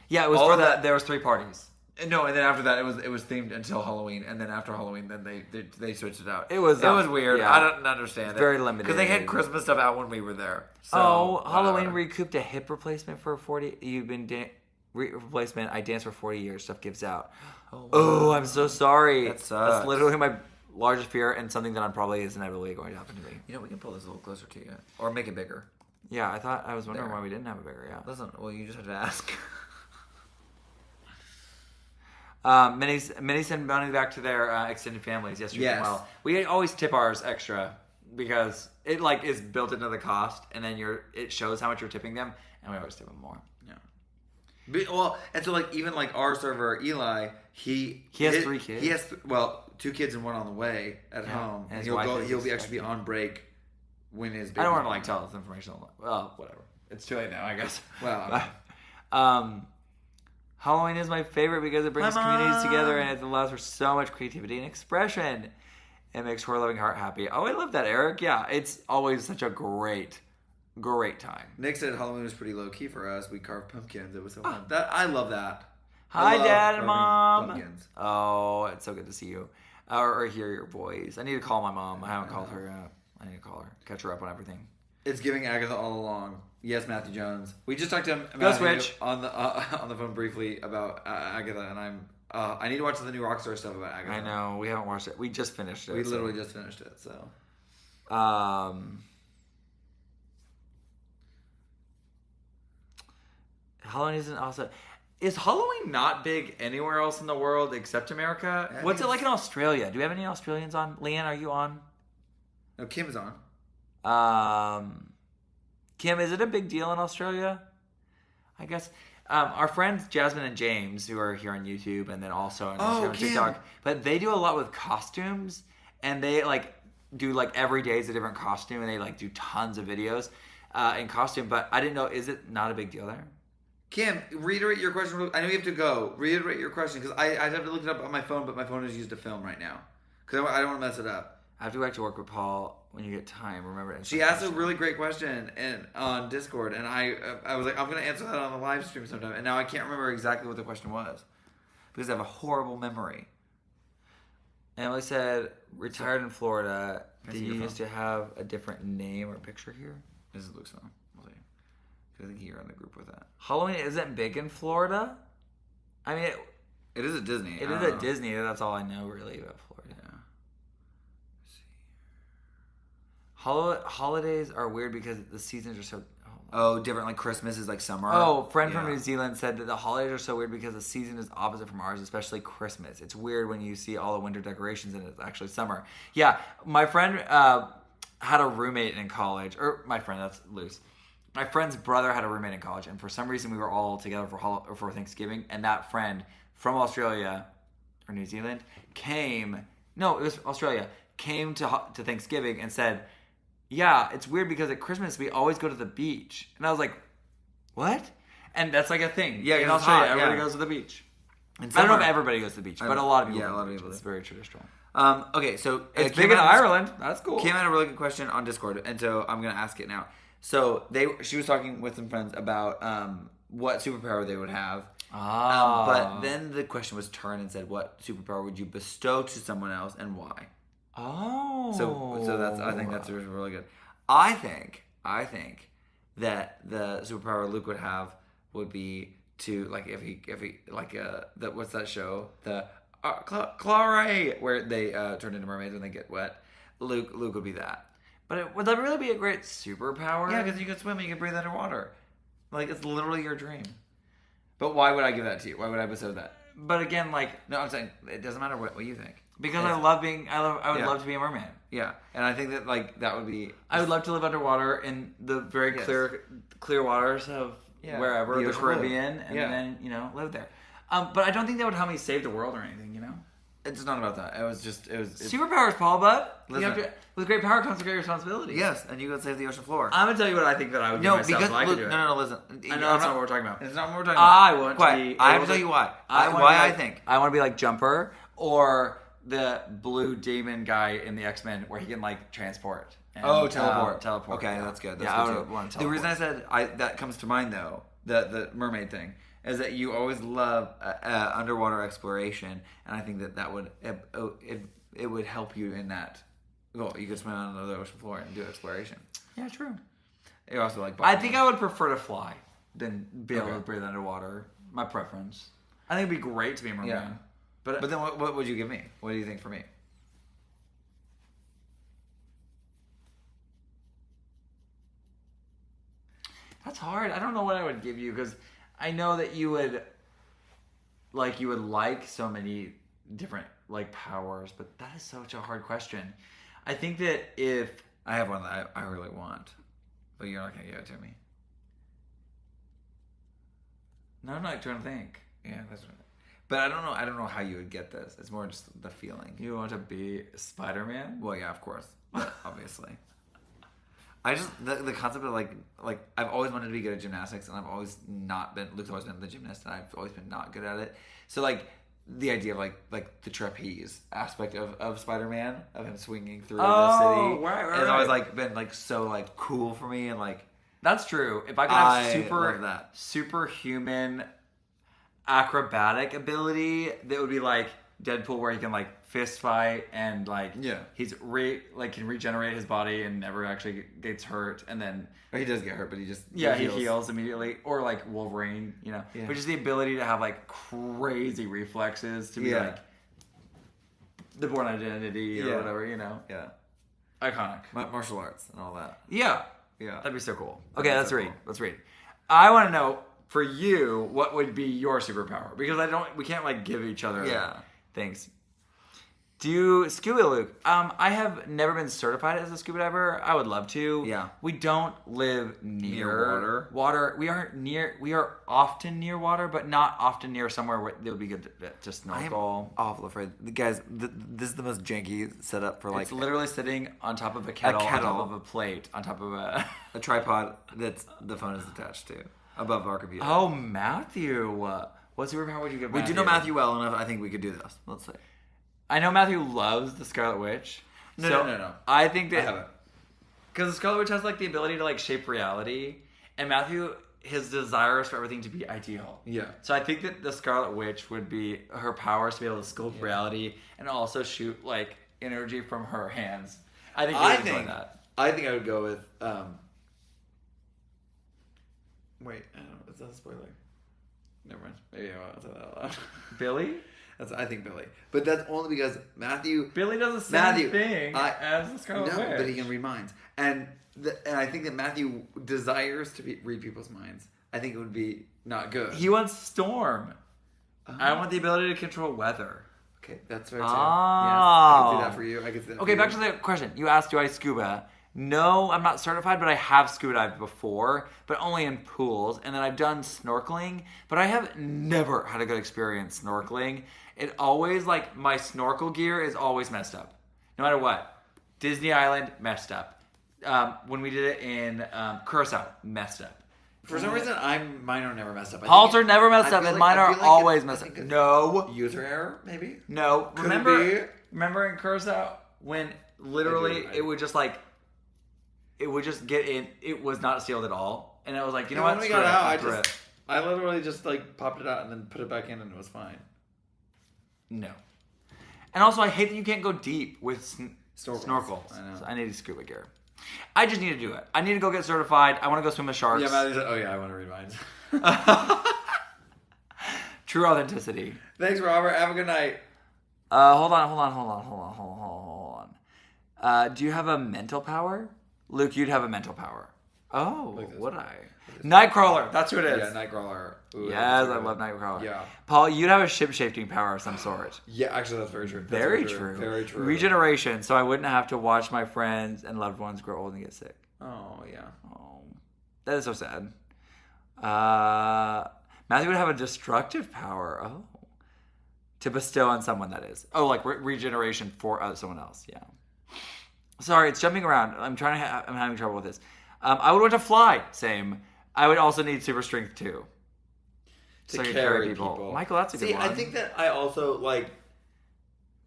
Yeah, it was for that. There was 3 parties. No, and then after that, it was themed until Halloween, and then after Halloween, then they switched it out. It was weird. Yeah. I don't understand it. Very limited because they had Christmas stuff out when we were there. So, Halloween recouped a hip replacement for 40. You've been replacement. I danced for 40 years. Stuff gives out. Oh, I'm so sorry. That sucks. That's literally my largest fear, and something that probably is inevitably going to happen to me. We can pull this a little closer to you, or make it bigger. Yeah, I was wondering why we didn't have it bigger. Yeah. Listen, well, you just had to ask. Many send money back to their extended families yesterday. Yes. Well, we always tip ours extra because it is built into the cost, and then it shows how much you're tipping them, and we always tip them more. Yeah. Well, and so even our server Eli, he has 3 kids. He has 2 kids and 1 on the way at home, and he'll actually be on break when his baby. I don't want to tell this information. Well, whatever. It's too late now, I guess. Well. Halloween is my favorite because it brings communities together and it allows for so much creativity and expression. It makes her loving heart happy. Oh, I love that, Eric. Yeah, it's always such a great time. Nick said Halloween was pretty low key for us. We carved pumpkins. It was so fun. I love that. Hi, Dad and Mom. Pumpkins. Oh, it's so good to see you or hear your voice. I need to call my mom. I haven't called her. I need to call her, catch her up on everything. It's giving Agatha all along. Yes, Matthew Jones. We just talked to him on the phone briefly about Agatha, and I need to watch the new Rockstar stuff about Agatha. I know we haven't watched it. We just finished it. We literally just finished it. So, Halloween isn't also. Is Halloween not big anywhere else in the world except America? What's it like in Australia? Do we have any Australians on? Leanne, are you on? No, Kim's on. Kim, is it a big deal in Australia? I guess our friends Jasmine and James, who are here on YouTube and then also on TikTok, but they do a lot with costumes, and they do every day is a different costume, and they do tons of videos in costume. But I didn't know, is it not a big deal there? Kim, reiterate your question. I know you have to go. Reiterate your question because I'd have to look it up on my phone, but my phone is used to film right now because I don't want to mess it up. I have to go back to work with Paul when you get time. Remember, she asked a really great question on Discord, and I was like, I'm going to answer that on the live stream sometime. And now I can't remember exactly what the question was because I have a horrible memory. Emily said, retired in Florida. Did you used to have a different name or picture here? This is Luke's phone. We'll see. I think you're in the group with that. Halloween isn't big in Florida. I mean, it is at Disney. It is at Disney. That's all I know really about Florida. Holidays are weird because the seasons are so different. Like Christmas is like summer. Friend from New Zealand said that the holidays are so weird because the season is opposite from ours, especially Christmas. It's weird when you see all the winter decorations and it's actually summer. Yeah, my friend had a roommate in college, or my friend, that's loose. My friend's brother had a roommate in college, and for some reason we were all together for Thanksgiving, and that friend from Australia or New Zealand came to Thanksgiving and said, yeah, it's weird because at Christmas we always go to the beach. And I was like, what? And that's like a thing. Yeah, in Australia, everybody goes to the beach. I don't know if everybody goes to the beach, but a lot of people. Yeah, a lot of people. It's very traditional. Okay, so it's big in Ireland. That's cool. Kim had a really good question on Discord, and so I'm gonna ask it now. So she was talking with some friends about what superpower they would have. But then the question was turned and said, what superpower would you bestow to someone else and why? So I think that's really good. I think that the superpower Luke would have would be to like if he like what's that show, the Clary, where they turn into mermaids when they get wet. Luke would be that. But would that really be a great superpower? Yeah, because you can swim and you can breathe underwater. Like, it's literally your dream. But why would I give that to you? Why would I bestow that? But again, like, No, I'm saying it doesn't matter what you think. because I would love to be a merman. Yeah, and I think that like that would be. I would love to live underwater in the very clear waters of wherever the Caribbean, and then live there. But I don't think that would help me save the world or anything. It's not about that. It was Superpowers, Paul. But Listen. with great power comes great responsibility. Yes, and you go save the ocean floor. I'm gonna tell you what I think that I would do myself. Because if I could do it. no, listen. I know that's not what we're talking about. It's not what we're talking about. I want to be. I have to tell you why. I think. I want to be like Jumper or the blue demon guy in the X-Men, where he can like transport. And, teleport. Okay, yeah. that's good. I would want to teleport. The reason I said that comes to mind though, the mermaid thing, is that you always love underwater exploration, and I think that would it would help you in that. Well, you could swim on the ocean floor and do exploration. Yeah, true. You also like. I think I would prefer to fly than be able to breathe underwater. My preference. I think it'd be great to be a merman. Yeah. But then what would you give me? What do you think for me? That's hard. I don't know what I would give you because I know that you would like so many different like powers, but that is such a hard question. I think that if I have one that I really want, but you're not gonna give it to me. No, I'm not trying to think. Yeah, that's right. But I don't know how you would get this. It's more just the feeling. You want to be Spider-Man? Well, yeah, of course, obviously. I just the concept of like I've always wanted to be good at gymnastics, and I've always not been. Luke's always been the gymnast, and I've always been not good at it. So like the idea of like the trapeze aspect of Spider-Man, of him swinging through the city, has always like been like so like cool for me, and like that's true. If I could have superhuman acrobatic ability, that would be like Deadpool, where he can like fist fight and like he's can regenerate his body and never actually gets hurt, and then he does get hurt, but he just he heals immediately, or like Wolverine, but just the ability to have like crazy reflexes to be like the Bourne Identity or whatever, iconic martial arts and all that. Yeah, that'd be so cool. Okay, let's read. I want to know for you what would be your superpower, because we can't like give each other things. Do you scuba, Luke? I have never been certified as a scuba diver. I would love to. Yeah. We don't live near water. We are often near water, but not often near somewhere where it would be good to snorkel. I'm awful afraid. Guys, this is the most janky setup for like. It's literally sitting on top of a kettle, on top of a plate, on top of a tripod that's the phone is attached to above our computer. Oh, Matthew. What superpower would you give Matthew? We do know Matthew well enough. I think we could do this. Let's see. I know Matthew loves the Scarlet Witch. No. I think that I haven't. Because the Scarlet Witch has like the ability to like shape reality, and Matthew, his desire is for everything to be ideal. Yeah. So I think that the Scarlet Witch would be her powers to be able to sculpt reality and also shoot like energy from her hands. I think that. I think I would go with. Wait, I don't know. Is that a spoiler? Never mind. Maybe I won't say that out loud. Billy? I think Billy. But that's only because Billy does the same thing as the Scarlet Witch. No, but he can read minds. And I think that Matthew desires to read people's minds. I think it would be not good. He wants Storm. I want the ability to control weather. Okay, that's fair too. Oh. Yes, I can see that for you. I can see that okay, back to the question. You asked, do I scuba? No, I'm not certified, but I have scuba dived before, but only in pools. And then I've done snorkeling, but I have never had a good experience snorkeling. It always, like, my snorkel gear is always messed up. No matter what. Disney Island, messed up. When we did it in Curacao, messed up. For some reason, mine are never messed up. Halter never messed up, and mine are always messed up. No. User error, maybe? No. Remember in Curacao when literally it would just like... It would just get in. It was not sealed at all, and I was like, you know what? When we got out, I literally just like popped it out and then put it back in, and it was fine. No. And also, I hate that you can't go deep with snorkel. I know. So I need scuba gear. I just need to do it. I need to go get certified. I want to go swim with sharks. Yeah, Matthew said, oh yeah, I want to read minds. True authenticity. Thanks, Robert. Have a good night. Hold on. Do you have a mental power? Luke, you'd have a mental power. Oh, would I? Nightcrawler. That's who it is. Yeah, Nightcrawler. Ooh, yes, I love Nightcrawler. Yeah. Paul, you'd have a ship-shifting power of some sort. Yeah, actually, that's very true. Very true. Very true. Regeneration, so I wouldn't have to watch my friends and loved ones grow old and get sick. Oh, yeah. Oh, that is so sad. Matthew would have a destructive power. Oh. To bestow on someone, that is. Oh, like regeneration for someone else. Yeah. Sorry, it's jumping around. I'm having trouble with this. I would want to fly. Same. I would also need super strength too. To carry people. Michael, that's a good one. I think that I also like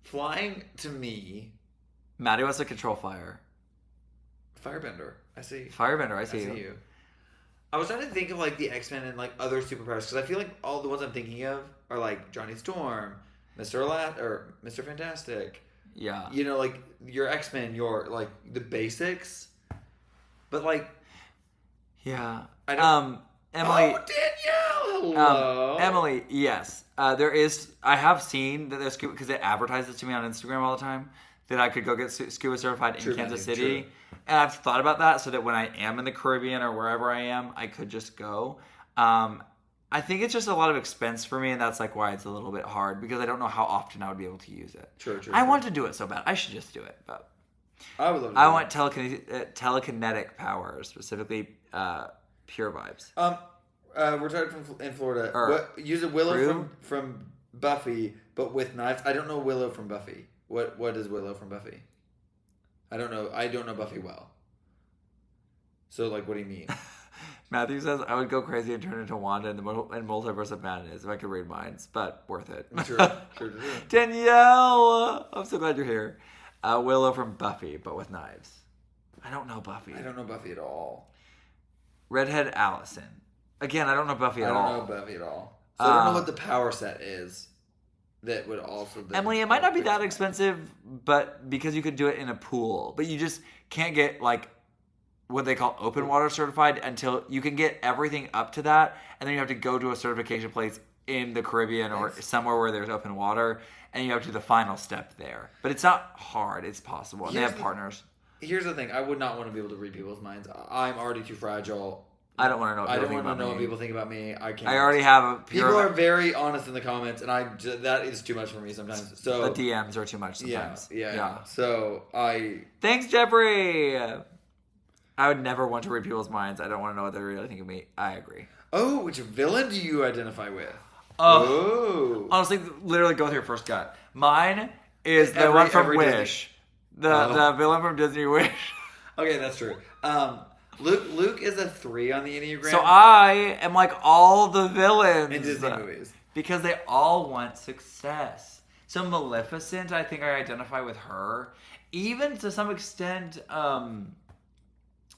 flying to me. Maddie wants to control fire. Firebender. I see. Firebender. I see you. I was trying to think of like the X-Men and like other superpowers because I feel like all the ones I'm thinking of are like Johnny Storm, Mr. Fantastic. Yeah. You know, like your X-Men, your like the basics. But like, yeah. I don't. Emily. Oh, Danielle. Hello. Emily. Yes. There is. I have seen that there's because it advertises to me on Instagram all the time that I could go get scuba certified in Kansas City. True. And I've thought about that so that when I am in the Caribbean or wherever I am, I could just go. I think it's just a lot of expense for me, and that's like why it's a little bit hard because I don't know how often I would be able to use it. True. I want to do it so bad. I should just do it, but I would love to. I want telekinetic powers, specifically pure vibes. We're talking in Florida. Use a Willow from Buffy, but with knives. I don't know Willow from Buffy. What is Willow from Buffy? I don't know. I don't know Buffy well. So, like, what do you mean? Matthew says, I would go crazy and turn into Wanda in the Multiverse of Madness if I could read minds, but worth it. True. Danielle! I'm so glad you're here. Willow from Buffy, but with knives. I don't know Buffy. I don't know Buffy at all. Redhead Allison. Again, I don't know Buffy at all. I don't know Buffy at all. So I don't know what the power set is. That would also... Emily, it might not be that expensive, but because you could do it in a pool. But you just can't get, like, what they call open water certified until you can get everything up to that. And then you have to go to a certification place in the Caribbean or somewhere where there's open water. And you have to do the final step there. But it's not hard. It's possible. And they have partners. Here's the thing. I would not want to be able to read people's minds. I'm already too fragile. I don't want to know what people think about me. I can't. I already have a... People are very honest in the comments, and that is too much for me sometimes. So the DMs are too much sometimes. Yeah. So Thanks, Jeffrey! I would never want to read people's minds. I don't want to know what they really think of me. I agree. Oh, which villain do you identify with? Oh. Honestly, literally go with your first gut. Mine is the one from Wish. The villain from Disney Wish. Okay, that's true. Luke is a 3 on the Enneagram. So I am like all the villains in Disney movies because they all want success. So Maleficent, I think I identify with her. Even to some extent,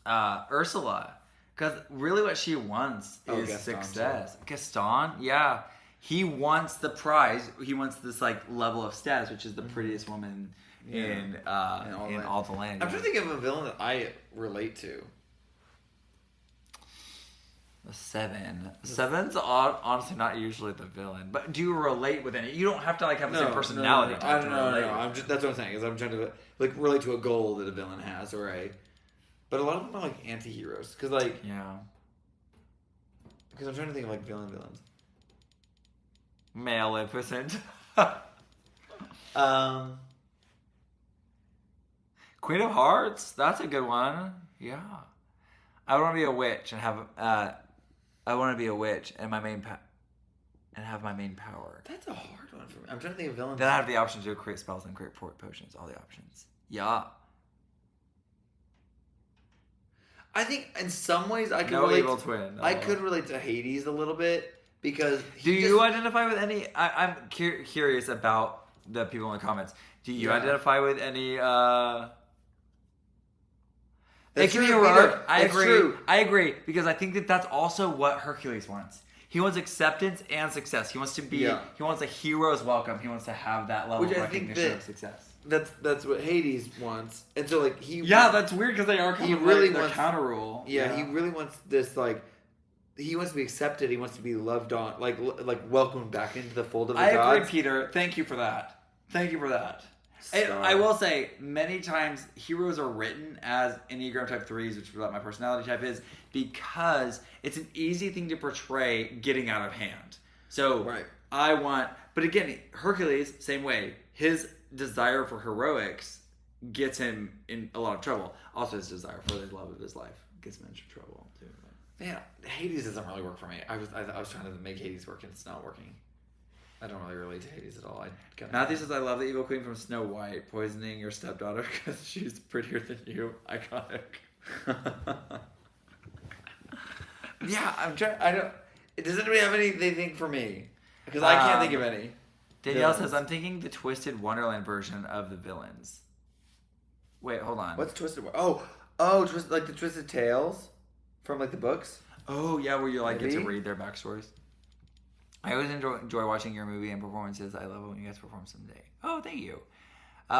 Ursula, because really what she wants is Gaston, success. Gaston, yeah, he wants the prize. He wants this like level of status, which is the prettiest woman in all the land. I'm trying to think of a villain that I relate to. The 7. Seven's honestly not usually the villain, but do you relate with any? You don't have to like have the same personality. No. I don't know. That's what I'm saying. Is I'm trying to like relate to a goal that a villain has, but a lot of them are like anti-heroes because because I'm trying to think of like villains. Maleficent. Queen of Hearts. That's a good one. Yeah. I want to be a witch and have and have my main power. That's a hard one for me. I'm trying to think of villains. Then I have the option to create spells and create potions. All the options. Yeah. I think in some ways I could relate. Evil twin. No. I could relate to Hades a little bit because. Do you identify with any? I'm curious about the people in the comments. Do you identify with any? It can be heroic. I agree because I think that's also what Hercules wants. He wants acceptance and success. He wants to be. He wants a hero's welcome. He wants to have that level of recognition of success. That's what Hades wants, and so like he. Yeah, that's weird because they are. He really wants counter rule. Yeah, he really wants this like. He wants to be accepted. He wants to be loved on, like welcomed back into the fold of the gods. I agree, Peter. Thank you for that. And I will say, many times heroes are written as Enneagram type 3s, which is what my personality type is, because it's an easy thing to portray getting out of hand. So but again, Hercules, same way. His desire for heroics gets him in a lot of trouble. Also, his desire for the love of his life gets him into trouble too. Man, Hades doesn't really work for me. I was trying to make Hades work and it's not working. I don't really relate to Hades at all. Matthew says, I love the evil queen from Snow White poisoning your stepdaughter because she's prettier than you. Iconic. Yeah, I'm trying. I don't. Does anybody have anything for me? Because I can't think of any. Danielle says, I'm thinking the Twisted Wonderland version of the villains. Wait, hold on. What's Twisted? Twisted, like the Twisted Tales from like the books. Oh yeah, where you like get to read their backstories. I always enjoy watching your movie and performances. I love it when you guys perform someday. Oh, thank you.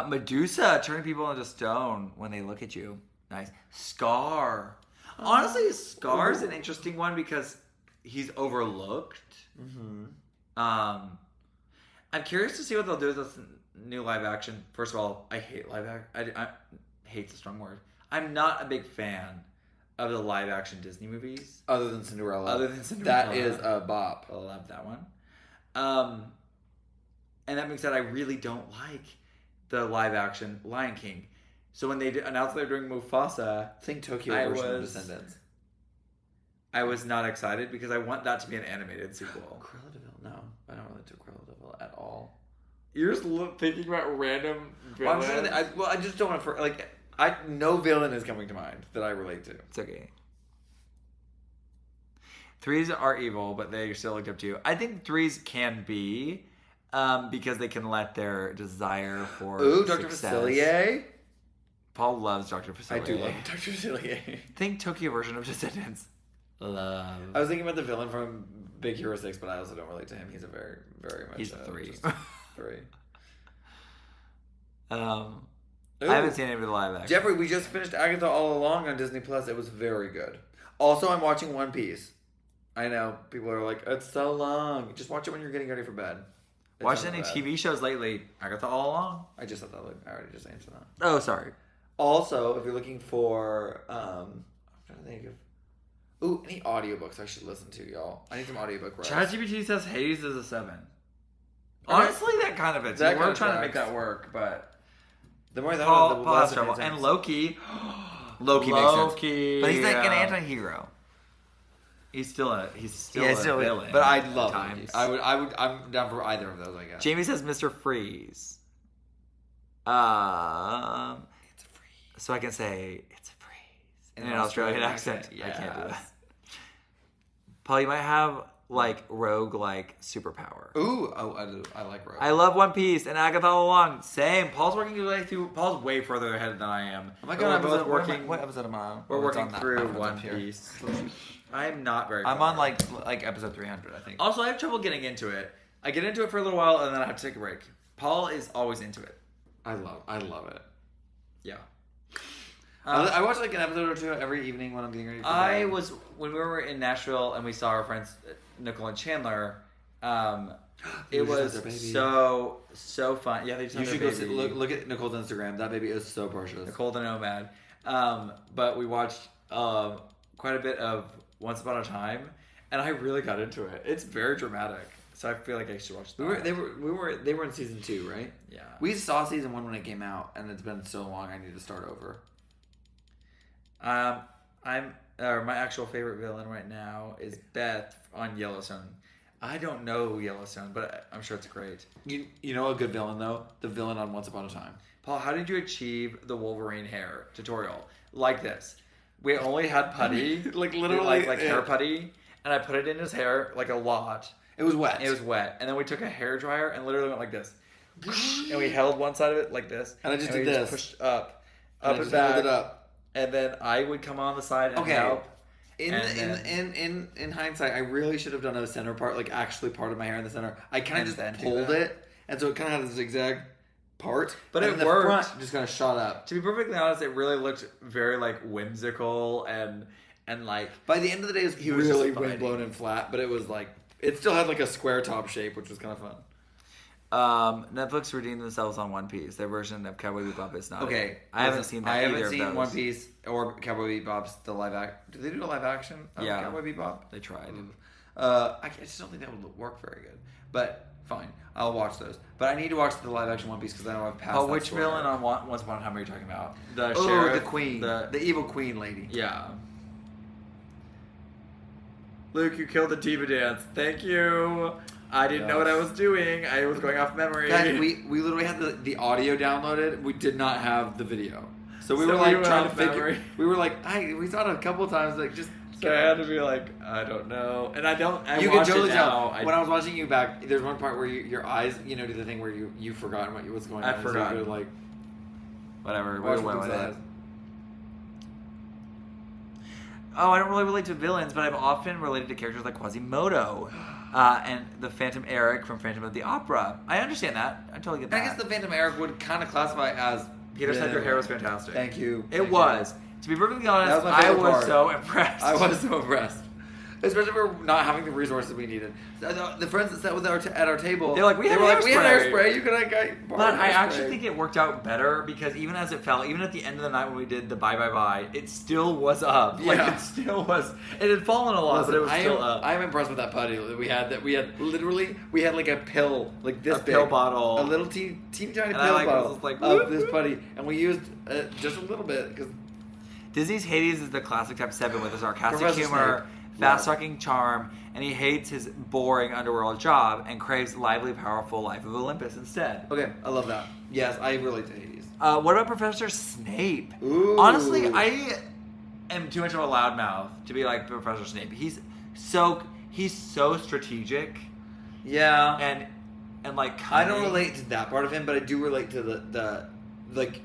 Medusa, turning people into stone when they look at you. Nice. Scar. Honestly, Scar's an interesting one because he's overlooked. Mm-hmm. I'm curious to see what they'll do with this new live action. First of all, I hate live action. I hate's a strong word. I'm not a big fan of the live action Disney movies. Other than Cinderella. That is a bop. I love that one. And that being said, I really don't like the live action Lion King. So when they announced they were doing Mufasa, think Tokyo version of Descendants. I was not excited because I want that to be an animated sequel. Cruella de Vil, no. I don't really do Cruella de Vil at all. You're just thinking about random villains? I just don't want to... no villain is coming to mind that I relate to. It's okay. 3s are evil, but they still looked up to you. I think 3s can be, because they can let their desire for Dr. Facilier? Paul loves Dr. Facilier. I do love Dr. Facilier. Think Tokyo version of Descendants. Love. I was thinking about the villain from Big Hero 6, but I also don't relate to him. He's a very, very much... He's a 3. 3. I haven't seen any of the live action. Jeffrey, we just finished Agatha All Along on Disney Plus. It was very good. Also, I'm watching One Piece. I know people are like, it's so long. Just watch it when you're getting ready for bed. Watched any TV shows lately? Agatha All Along. I just said that. I already just answered that. Oh, sorry. Also, if you're looking for, I'm trying to think of, any audiobooks I should listen to, y'all. I need some audiobook rights. ChatGPT says Hades is a 7. Honestly, that kind of fits. We're trying to make that work, but. The more that Paul has trouble. And Loki. Loki makes sense. But he's like an anti-hero. He's still a villain. But I love him. I'm down for either of those, I guess. Jamie says Mr. Freeze. It's a freeze. So I can say it's a freeze in an Australian accent. Yes. I can't do that. Paul, you might have rogue superpower. I like rogue. I love One Piece and Agatha All Along. Same. Paul's working his way through. Paul's way further ahead than I am. Oh my god, we're both working. What episode am I on? We're working through One Piece. I'm not very. I'm on like episode 300, I think. Also, I have trouble getting into it. I get into it for a little while and then I have to take a break. Paul is always into it. I love it. Yeah. I watch an episode or two every evening when I'm getting ready for bed. When we were in Nashville and we saw our friends Nicole and Chandler, it was so fun. Yeah, they just you should go look at Nicole's Instagram. That baby is so precious. Nicole the Nomad. But we watched quite a bit of Once Upon a Time, and I really got into it. It's very dramatic, so I feel like I should watch that. They were in season 2, right? Yeah. We saw season 1 when it came out, and it's been so long. I need to start over. My actual favorite villain right now is Beth on Yellowstone. I don't know Yellowstone, but I'm sure it's great. You know a good villain though? The villain on Once Upon a Time. Paul, how did you achieve the Wolverine hair tutorial? Like this. We only had putty, literally hair putty, and I put it in his hair a lot. It was wet. And then we took a hair dryer and literally went like this. And we held one side of it like this. And I just did this. Pushed up and back. Held it up. And then I would come on the side and help. In hindsight, I really should have done a center part, actually part of my hair in the center. I kind of just pulled it, and so it kind of had a zigzag. part, but and it the worked. front just kind of shot up. To be perfectly honest, it really looked very like whimsical and like. By the end of the day, it was he was really just windblown and flat, but it was like it still had like a square top shape, which was kind of fun. Netflix redeemed themselves on One Piece. Their version of Cowboy Bebop is not. Okay, I haven't seen that. I either haven't seen of those. One Piece or Cowboy Bebop's the live act. Did they do a live action of Cowboy Bebop? They tried. I just don't think that would work very good. But fine, I'll watch those. But I need to watch the live action One Piece because I know I've passed. Oh, which villain on Once Upon a Time are you talking about? The sheriff, the queen, the evil queen lady. Yeah. Luke, you killed the diva dance. Thank you. I didn't know what I was doing. I was going off memory. Guys, we literally had the audio downloaded. We did not have the video. So we were like trying to figure. We were like, we saw it a couple of times. Like just. So I had to be like, I don't know, and I don't. You can totally tell. When I was watching you back, there's one part where your eyes, do the thing where you forgot what was going on. I forgot. So like, whatever. We went with it. Oh, I don't really relate to villains, but I've often related to characters like Quasimodo and the Phantom Eric from Phantom of the Opera. I understand that. I totally get that. I guess the Phantom Eric would kind of classify as. Peter said your hair was fantastic. Thank you. It was. To be perfectly honest, I was so impressed. I was so impressed. Especially for not having the resources we needed. The friends that sat with at our table, they were like, we had hairspray. You could But I actually think it worked out better because even as it fell, even at the end of the night when we did the bye, it still was up. Yeah. Like it still was. It had fallen a lot, but it was still up. I'm impressed with that putty that we had. We had like a pill, like this big, pill bottle, a little teeny tiny pill bottle of this putty, and we used just a little bit because. Disney's Hades is the classic type 7 with a sarcastic Professor humor, fast-talking charm, and he hates his boring underworld job and craves lively, powerful life of Olympus instead. Okay, I love that. Yes, I relate to Hades. What about Professor Snape? Ooh. Honestly, I am too much of a loudmouth to be like Professor Snape. He's so strategic. Yeah, and like cunning. I don't relate to that part of him, but I do relate to the like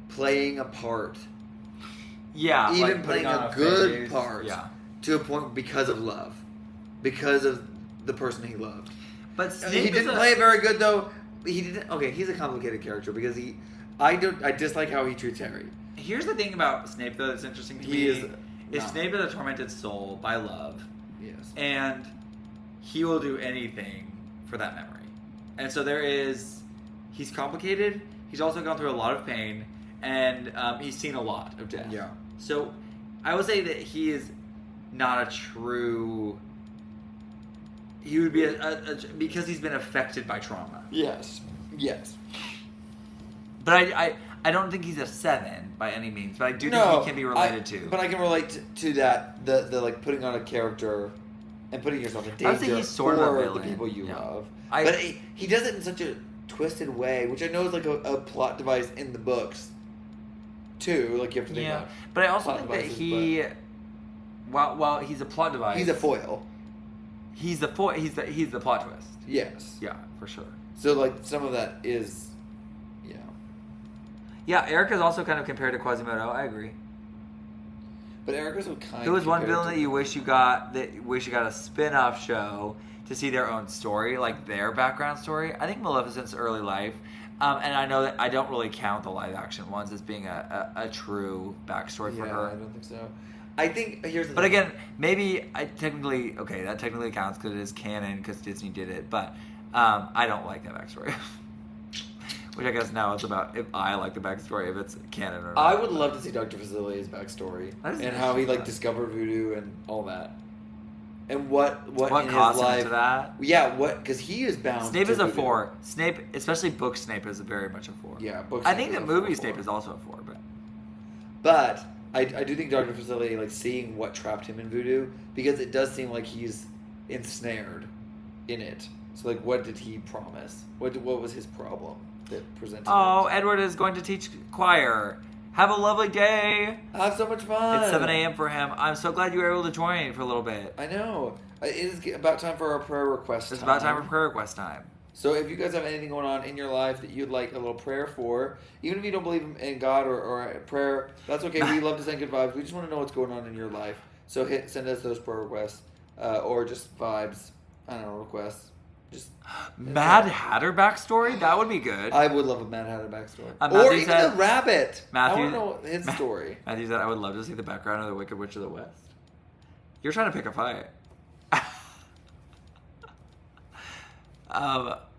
playing a part. Yeah, even like playing a good part to a point because of love, because of the person he loved. But Snape he didn't play it very good though. He didn't. Okay, he's a complicated character because I dislike how he treats Harry. Here's the thing about Snape though that's interesting to me. Is Snape is a tormented soul by love. Yes. And he will do anything for that memory. And so he's complicated. He's also gone through a lot of pain. And he's seen a lot of death. Yeah. So I would say that he is not a true. He would be because he's been affected by trauma. Yes. Yes. But I don't think he's a 7 by any means. But I do think he can be related to. But I can relate to that. The like putting on a character and putting yourself in danger I would say he's sort of a villain. The people you love. But he does it in such a twisted way, which I know is like a plot device in the books. Too, like you have to think about. But I also think that while he's a plot device, he's a foil. He's the plot twist. Yes. Yeah, for sure. So like some of that is, Yeah, Eric is also kind of compared to Quasimodo. I agree. But Eric was kind. Who was one villain that you wish you got a spin-off show to see their own story, like their background story? I think Maleficent's early life. And I know that I don't really count the live action ones as being a true backstory for her. I don't think so. I think here's the thing. Again, maybe that technically counts because it is canon because Disney did it. But I don't like that backstory. Which I guess now it's about if I like the backstory, if it's canon or not. I would love to see Dr. Facilier's backstory and how he discovered voodoo and all that. And what in his life to that? Yeah, because he is bound. Snape is a 4. Snape, especially book Snape, is very much a 4. Yeah, book. I think the movie Snape is also a 4, but I do think Dr. Facilier seeing what trapped him in voodoo because it does seem like he's ensnared in it. So what did he promise? What was his problem that presented? Oh, Edward is going to teach choir. Have a lovely day. Have so much fun. It's 7 a.m. for him. I'm so glad you were able to join for a little bit. I know. It is about time for our prayer request It's about time for prayer request time. So if you guys have anything going on in your life that you'd like a little prayer for, even if you don't believe in God or prayer, that's okay. We love to send good vibes. We just want to know what's going on in your life. So send us those prayer requests or just vibes. I don't know, requests. Just Mad Hatter backstory? That would be good. I would love a Mad Hatter backstory. Or even the rabbit. Matthew, I want to know his story. Matthew said, I would love to see the background of the Wicked Witch of the West. You're trying to pick a fight.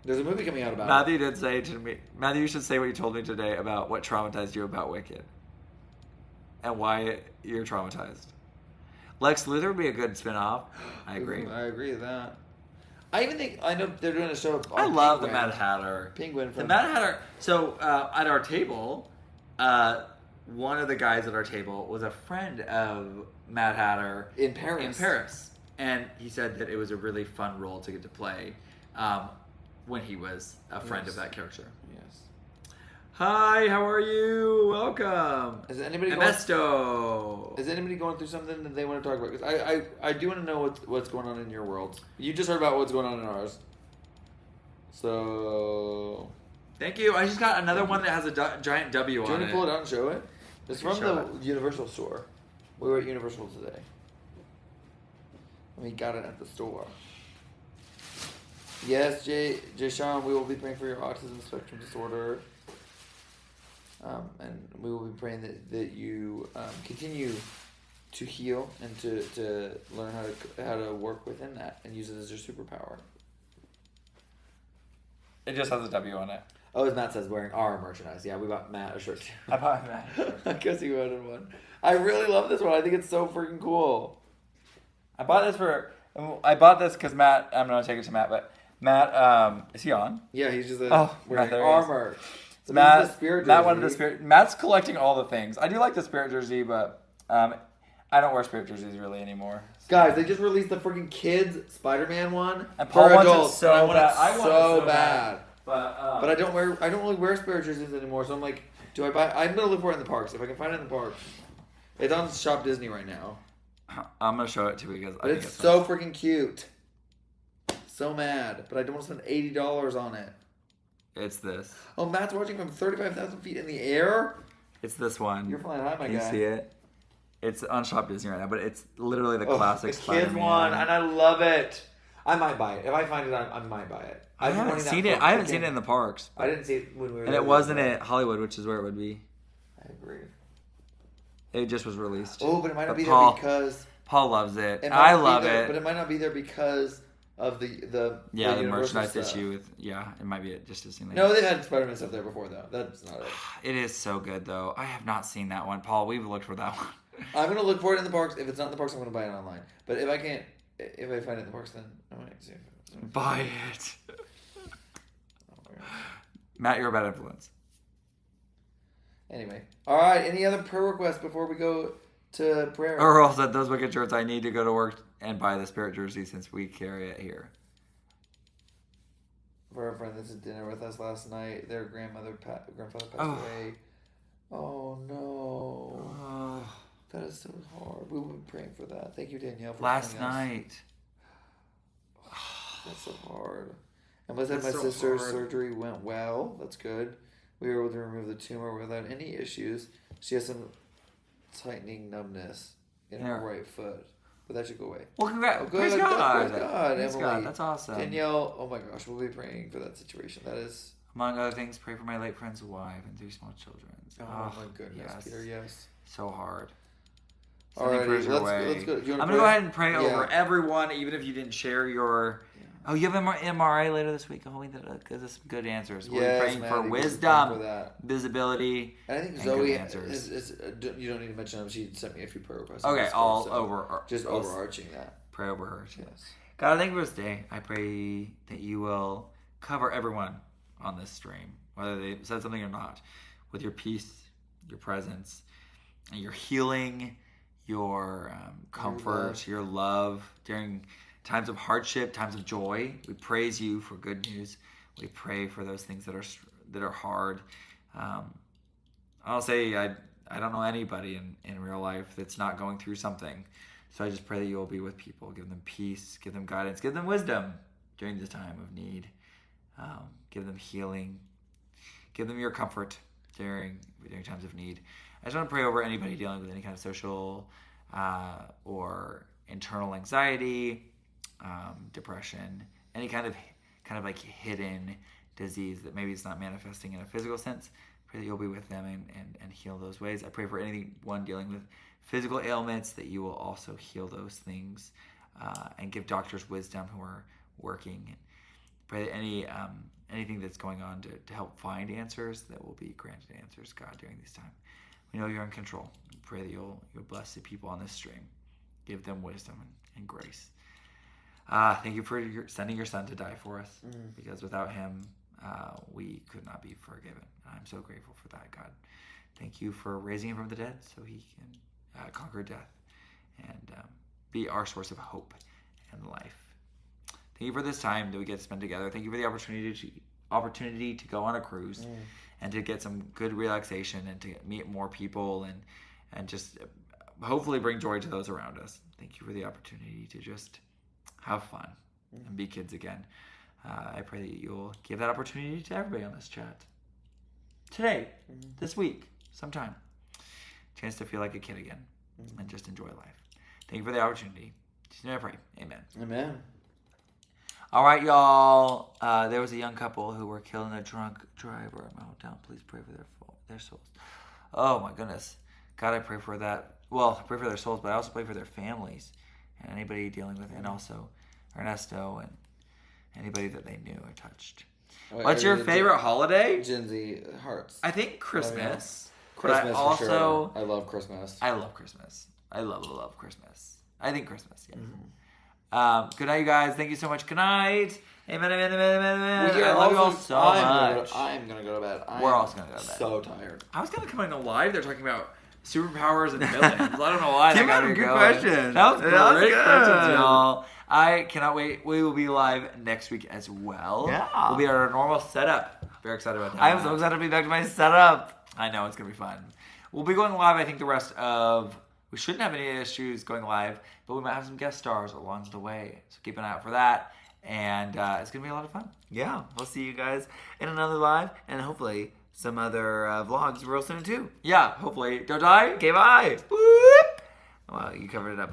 There's a movie coming out about Matthew did say to me, Matthew, you should say what you told me today about what traumatized you about Wicked. And why you're traumatized. Lex Luthor would be a good spin-off. I agree. I agree with that. I know they're doing a show. I love the Mad Hatter. Penguin. The Mad Hatter. So at our table, one of the guys at our table was a friend of Mad Hatter in Paris. And he said that it was a really fun role to get to play when he was a friend of that character. Yes. Hi, how are you? Welcome. Is anybody going through something that they want to talk about? Because I do want to know what's going on in your world. You just heard about what's going on in ours. So... Thank you. I just got another one that has a giant W on it. Do you want to pull it out and show it? It's from the Universal store. We were at Universal today. We got it at the store. Yes, Jay Sean, we will be praying for your autism spectrum disorder. And we will be praying that you continue to heal and to learn how to work within that and use it as your superpower. It just has a W on it. Oh, as Matt says, wearing our merchandise. Yeah, we bought Matt a shirt too. I bought Matt a shirt. I guess he wanted one. I really love this one. I think it's so freaking cool. I bought this because Matt, I'm going to take it to Matt, but Matt, is he on? Yeah, he's just wearing armor. So Matt wanted the spirit. Matt's collecting all the things. I do like the spirit jersey, but I don't wear spirit jerseys really anymore. So. Guys, they just released the freaking kids Spider-Man one. And Paul wants adults, it so bad. I want it so bad. But I don't really wear spirit jerseys anymore. So I'm like, do I buy? I'm gonna look for it in the parks if I can find it in the parks. It's on Shop Disney right now. I'm gonna show it to you because I think it's so freaking cute. So mad, but I don't want to spend $80 on it. It's this. Oh, Matt's watching from 35,000 feet in the air. It's this one. You're flying high, my guy. Can you see it? It's on Shop Disney right now, but it's literally the classic Spider-Man. The kids one, and I love it. I might buy it. If I find it, I might buy it. I haven't seen it. I haven't seen it in the parks. I didn't see it when we were and there. And it wasn't at Hollywood, which is where it would be. I agree. It just was released. Oh, but it might not be there because... Paul loves it. I love it. But it might not be there because of the merchandise issue with... Yeah, it might be just as soon. No, they had Spider-Man stuff there before, though. That's not it. It is so good, though. I have not seen that one. Paul, we've looked for that one. I'm going to look for it in the parks. If it's not in the parks, I'm going to buy it online. But if I can't... If I find it in the parks, then I might see it. Buy it. Matt, you're a bad influence. Anyway. All right. Any other prayer requests before we go to prayer? Earl said, those wicked shirts, I need to go to work and buy the spirit jersey since we carry it here. For our friend that did dinner with us last night, their grandfather passed away. Oh, no. Oh. That is so hard. We will be praying for that. Thank you, Danielle, for last night. That's so hard. And my sister's surgery went well. That's good. We were able to remove the tumor without any issues. She has some tightening numbness in her right foot. But that should go away. Well, congrats. Praise God. Praise God. Emily. That's awesome. Danielle, oh my gosh, we'll be praying for that situation. That is... Among other things, pray for my late friend's wife and 3 small children. Oh my goodness, yes. Peter, yes. So hard. Alright, let's go. I'm going to go ahead and pray over everyone, even if you didn't share your... Oh, you have MRI later this week. Oh, that gives us some good answers. We're praying for wisdom, visibility, and I think Zoe answers. You don't need to mention them. She sent me a few prayer requests. Okay, overarching that. Pray over her. Yes. God, I thank you for this day. I pray that you will cover everyone on this stream, whether they said something or not, with your peace, your presence, and your healing, your comfort, your love during times of hardship, times of joy. We praise you for good news. We pray for those things that are hard. I'll say I don't know anybody in real life that's not going through something. So I just pray that you will be with people. Give them peace. Give them guidance. Give them wisdom during this time of need. Give them healing. Give them your comfort during times of need. I just want to pray over anybody dealing with any kind of social or internal anxiety, depression, any kind of kind of like hidden disease that maybe it's not manifesting in a physical sense. Pray that you'll be with them and heal those ways. I pray for anyone dealing with physical ailments that you will also heal those things and give doctors wisdom who are working. Pray that anything that's going on to help find answers, that will be granted answers, God, during this time. We know you're in control. We pray that you'll bless the people on this stream. Give them wisdom and grace. Thank you for sending your son to die for us, because without him, we could not be forgiven. I'm so grateful for that, God. Thank you for raising him from the dead so he can conquer death and be our source of hope and life. Thank you for this time that we get to spend together. Thank you for the opportunity to go on a cruise and to get some good relaxation and to meet more people and just hopefully bring joy to those around us. Thank you for the opportunity to just have fun and be kids again. I pray that you'll give that opportunity to everybody on this chat. Today, this week, sometime. Chance to feel like a kid again and just enjoy life. Thank you for the opportunity. Just I pray. Amen. Amen. All right, y'all. There was a young couple who were killed in a drunk driver at my hometown. Please pray for their souls. Oh, my goodness. God, I pray for that. Well, I pray for their souls, but I also pray for their families and anybody dealing with it, and also Ernesto and anybody that they knew or touched. What's your favorite holiday? Gen Z hearts. I think Christmas. Christmas for sure. I love Christmas. I love Christmas. I love Christmas. I think Christmas, yeah. Good night, you guys. Thank you so much. Good night. Amen. I love you all so much. I'm going to go to bed. We're also going to go to bed. So tired. I was going to come in live. They're talking about superpowers and villains. I don't know why. Tim had a good question. That was great questions, y'all. I cannot wait. We will be live next week as well. Yeah. We'll be at our normal setup. Very excited about that. I'm so excited to be back to my setup. I know, it's going to be fun. We'll be going live, I think, the rest of... We shouldn't have any issues going live, but we might have some guest stars along the way. So keep an eye out for that. And it's going to be a lot of fun. Yeah. We'll see you guys in another live and hopefully some other vlogs real soon too. Yeah, hopefully. Don't die. Okay, bye. Whoop. Well, you covered it up.